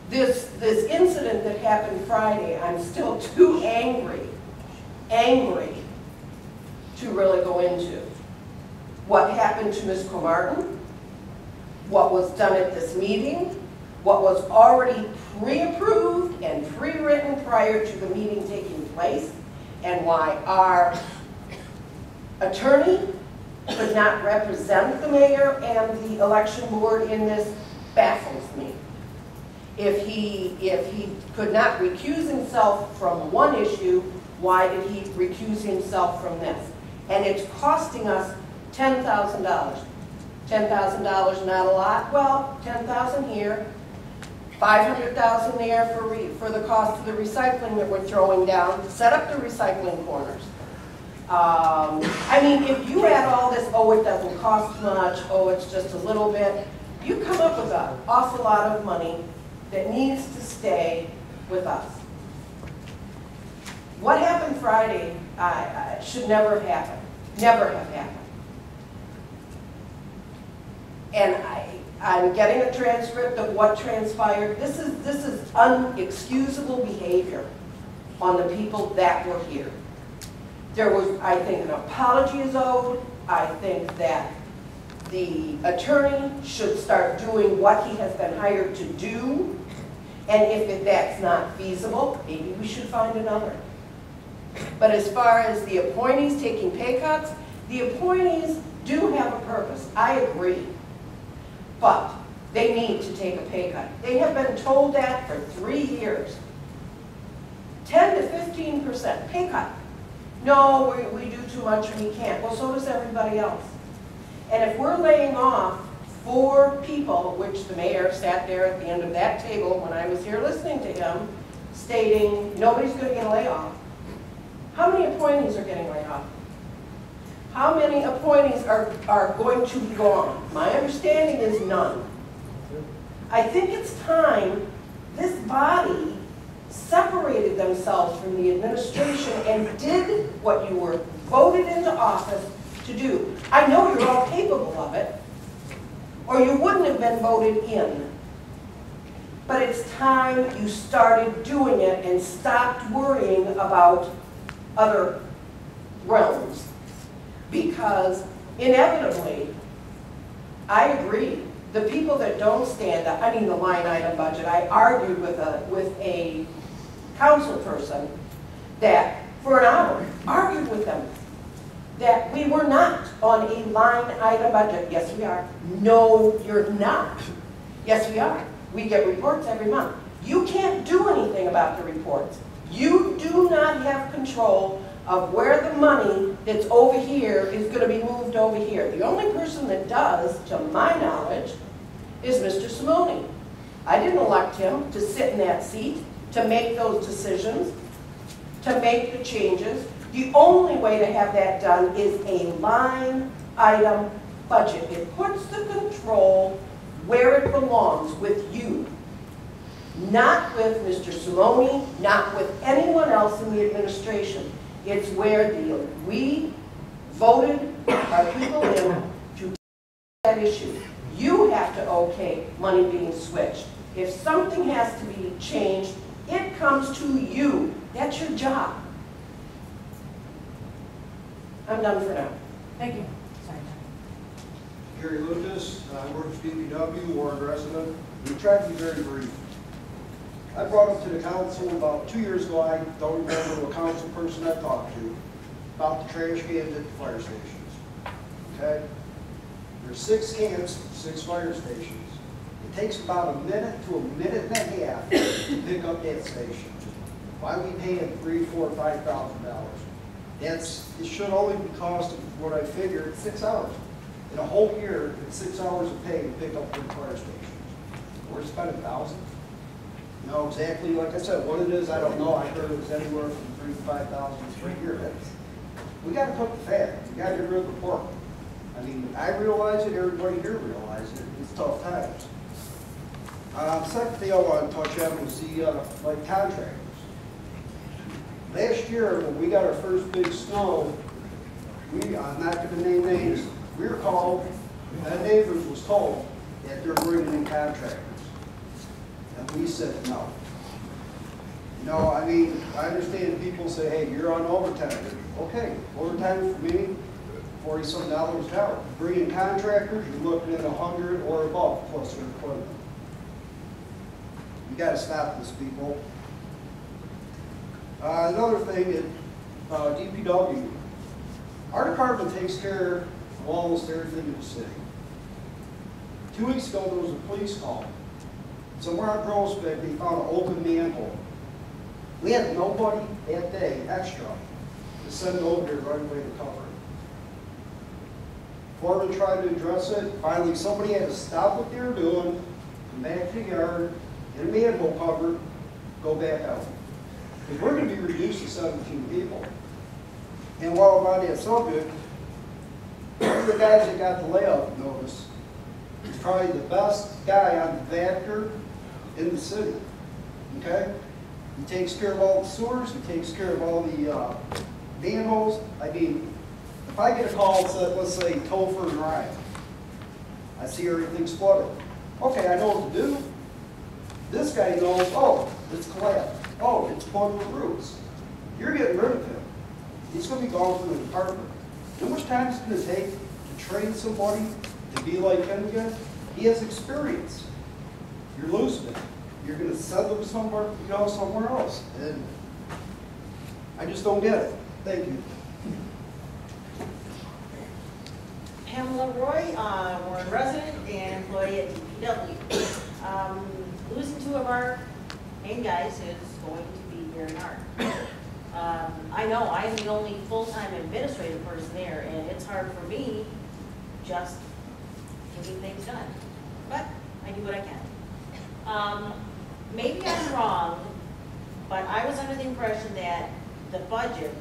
This incident that happened Friday, I'm still too angry to really go into. What happened to Ms. Comartin, what was done at this meeting, what was already pre-approved and pre-written prior to the meeting taking place, and why our attorney could not represent the mayor and the election board in this baffles me. If he could not recuse himself from one issue, why did he recuse himself from this? And it's costing us $10,000. $10,000 not a lot? Well, $10,000 here, $500,000 there for the cost of the recycling that we're throwing down to set up the recycling corners. I mean, if you add all this, oh, it doesn't cost much, oh, it's just a little bit, you come up with an awful lot of money that needs to stay with us. What happened Friday should never have happened. Never have happened. And I'm getting a transcript of what transpired. This is unexcusable behavior on the people that were here. There was, I think, an apology is owed. I think that the attorney should start doing what he has been hired to do. And if that's not feasible, maybe we should find another. But as far as the appointees taking pay cuts, the appointees do have a purpose. I agree. But they need to take a pay cut. They have been told that for 3 years. 10 to 15% pay cut. No, we do too much, we can't. Well, so does everybody else. And if we're laying off 4 people, which the mayor sat there at the end of that table when I was here listening to him, stating nobody's going to get a layoff. How many appointees are getting laid off? How many appointees are going to be gone? My understanding is none. I think it's time this body separated themselves from the administration and did what you were voted into office to do. I know you're all capable of it, or you wouldn't have been voted in. But it's time you started doing it and stopped worrying about other realms. Because inevitably, I agree, the people that don't stand up, I mean the line item budget, I argued with a council person that for an hour, argued with them that we were not on a line item budget. Yes, we are. No, you're not. Yes, we are. We get reports every month. You can't do anything about the reports. You do not have control of where the money that's over here is going to be moved over here. The only person that does, to my knowledge, is Mr. Simone. I didn't elect him to sit in that seat, to make those decisions, to make the changes. The only way to have that done is a line item budget. It puts the control where it belongs, with you. Not with Mr. Simone, not with anyone else in the administration. It's where we voted our people in to take that issue. You have to okay money being switched. If something has to be changed, it comes to you. That's your job. I'm done for now. Thank you. Sorry. Gary Lucas, I work for DPW, Warren resident. We tried to be very brief. I brought up to the council about 2 years ago, I don't remember the council person I talked to, about the trash cans at the fire stations. Okay? There's 6 camps, 6 fire stations. It takes about a minute to a minute and a half to pick up that station. Why are we paying $3,000, $4,000, $5,000? It should only be cost of what I figured, 6 hours. In a whole year, it's 6 hours of pay to pick up the fire stations. We're spending $1,000. You know exactly, like I said, what it is, I don't know. I heard it was anywhere from $3,000 to $5,000 per year. We got to cook the fat. We got to get rid of the pork. I mean, I realize it. Everybody here realizes it. It's tough times. Second thing I want to touch on was the like contractors. Last year, when we got our first big snow, I'm not going to name names. We were called, and neighbors was told that they're bringing in contractors. And we said no. You know, I mean, I understand people say, hey, you're on overtime. Okay, overtime for me, $40-some an hour. Bring in contractors, you're looking at 100 or above plus their equipment. You got to stop this, people. Another thing is DPW. Our department takes care of almost everything in the city. 2 weeks ago, there was a police call. Somewhere on Groesbeck, they found an open manhole. We had nobody that day extra to send over there right away to cover it. Foreman tried to address it. Finally, somebody had to stop what they were doing, come back to the yard, get a manhole covered, go back out. Because we're going to be reduced to 17 people. And while I'm on that subject, one of the guys that got the layout notice is probably the best guy on the Vector in the city. Okay? He takes care of all the sewers, he takes care of all the manholes. I mean, if I get a call that says, let's say, Topher and Ryan, I see everything's flooded. Okay, I know what to do. This guy knows, oh, it's collapsed. Oh, it's plugged with roots. You're getting rid of him. He's going to be gone from the department. You know how much time it's going to take to train somebody to be like him again? He has experience. You're losing it. You're going to send them somewhere, somewhere else. And I just don't get it. Thank you. Pamela Roy, Warren resident and employee at DPW. Losing two of our main guys is going to be very hard. I know I'm the only full-time administrative person there, and it's hard for me just getting things done. But I do what I can. Maybe I'm wrong, but I was under the impression that the budget,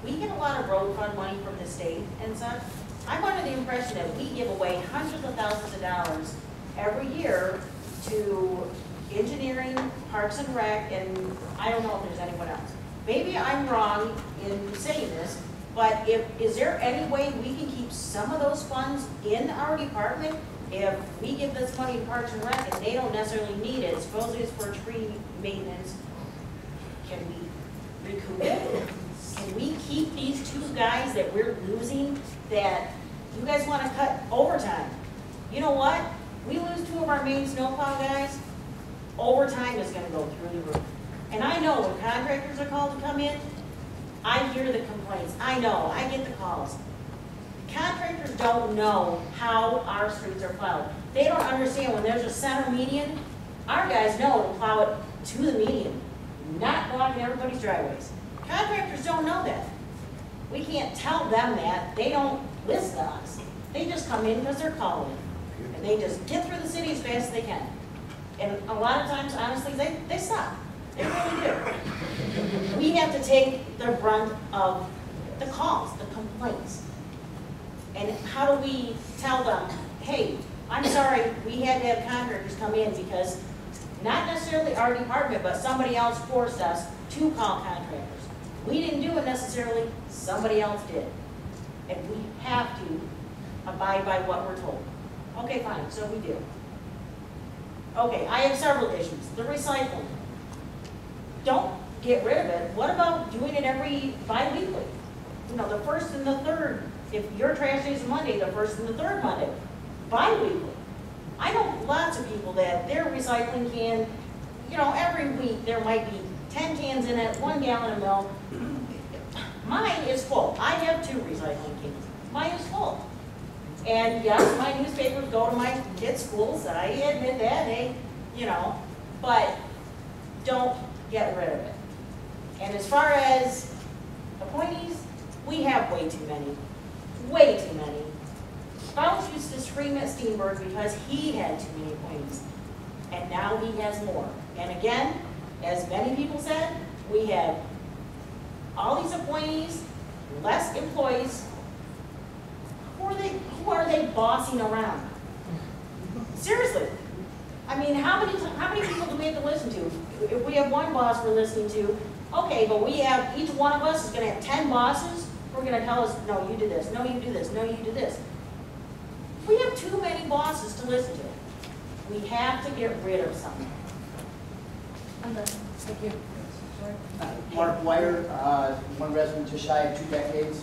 we get a lot of road fund money from the state and such. I'm under the impression that we give away hundreds of thousands of dollars every year to engineering, parks and rec, and I don't know if there's anyone else. Maybe I'm wrong in saying this, but is there any way we can keep some of those funds in our department if we give this money to Parks and Rec and they don't necessarily need it? Supposedly it's for tree maintenance. Can we recoup it? Can we keep these two guys that we're losing that you guys want to cut overtime? You know what? We lose two of our main snowplow guys, overtime is going to go through the roof. And I know when contractors are called to come in, I hear the complaints. I know, I get the calls. Contractors don't know how our streets are plowed. They don't understand when there's a center median, our guys know to plow it to the median, not blocking everybody's driveways. Contractors don't know that. We can't tell them that. They don't listen to us. They just come in because they're calling. And they just get through the city as fast as they can. And a lot of times, honestly, they stop. They really do. We have to take the brunt of the calls, the complaints. And how do we tell them, hey, I'm sorry, we had to have contractors come in because not necessarily our department, but somebody else forced us to call contractors. We didn't do it necessarily, somebody else did. And we have to abide by what we're told. Okay, fine, so we do. Okay, I have several issues. The recycling. Don't get rid of it. What about doing it every bi-weekly? You know, the first and the third. If your trash day is Monday, the first and the third Monday. Bi-weekly. I know lots of people that their recycling can, every week there might be 10 cans in it, 1 gallon of milk. Mine is full. I have 2 recycling cans. Mine is full. And yes, my newspapers go to my kids' schools, I admit that, they, but don't get rid of it. And as far as appointees, we have way too many. Way too many. Fouts used to scream at Steenberg because he had too many appointees. And now he has more. And again, as many people said, we have all these appointees, less employees. Who are they bossing around? Seriously. I mean, how many people do we have to listen to? If we have one boss we're listening to, okay, but we have, each one of us is gonna have 10 bosses, who are gonna tell us, no, you do this, no, you do this, no, you do this. We have too many bosses to listen to. We have to get rid of some. I'm done. Thank you. Mark Wire, one resident just shy of 2 decades.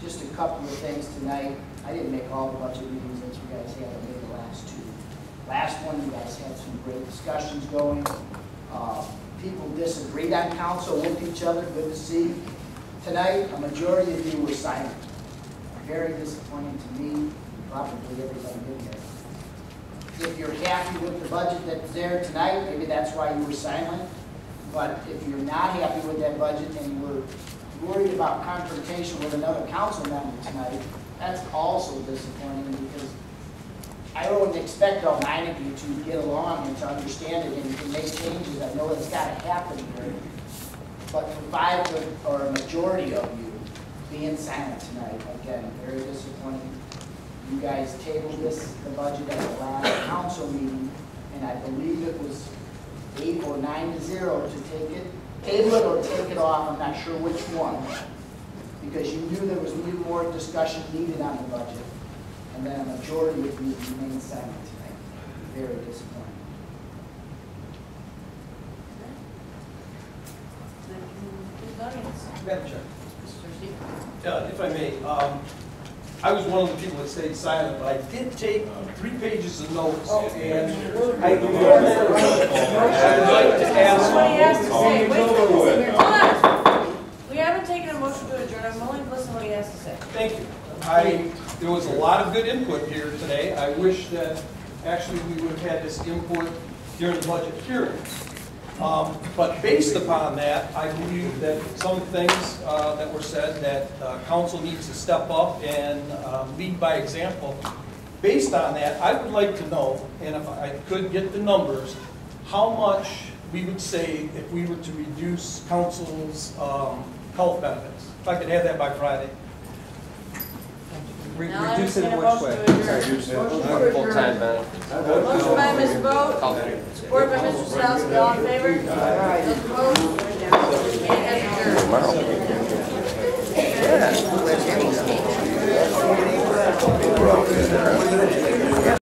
Just a couple of things tonight. I didn't make all the budget meetings that you guys had. I made the last 2. Last one, you guys had some great discussions going. People disagreed on council with each other. Good to see. Tonight, a majority of you were silent. Very disappointing to me, probably everybody in here. If you're happy with the budget that's there tonight, maybe that's why you were silent. But if you're not happy with that budget and you were worried about confrontation with another council member tonight, that's also disappointing because I wouldn't expect all 9 of you to get along and to understand it and to make changes. I know it's got to happen here. But for 5 or a majority of you being silent tonight, again, very disappointing. You guys tabled the budget at the last council meeting, and I believe it was 8 or 9-0 to take it, table it or take it off. I'm not sure which one, because you knew there was more discussion needed on the budget, and then a majority of you remained silent tonight. Very disappointing. Madam Chair. If I may, I was one of the people that stayed silent, but I did take 3 pages of notes, and I would like to ask. Somebody has to say, wait, hold on. We haven't taken a motion to adjourn. I'm willing to listen to what he has to say. Thank you. There was a lot of good input here today. I wish that actually we would have had this input during the budget hearing. But based upon that, I believe that some things that were said, that council needs to step up and lead by example. Based on that, I would like to know, and if I could get the numbers, how much we would save if we were to reduce council's health benefits. If I could have that by Friday. Reduce it in which way? Full-time benefits. Motion by Ms. Boat, support by Mr. Salzman. All in favor? Those opposed? Meeting is adjourned. Yeah.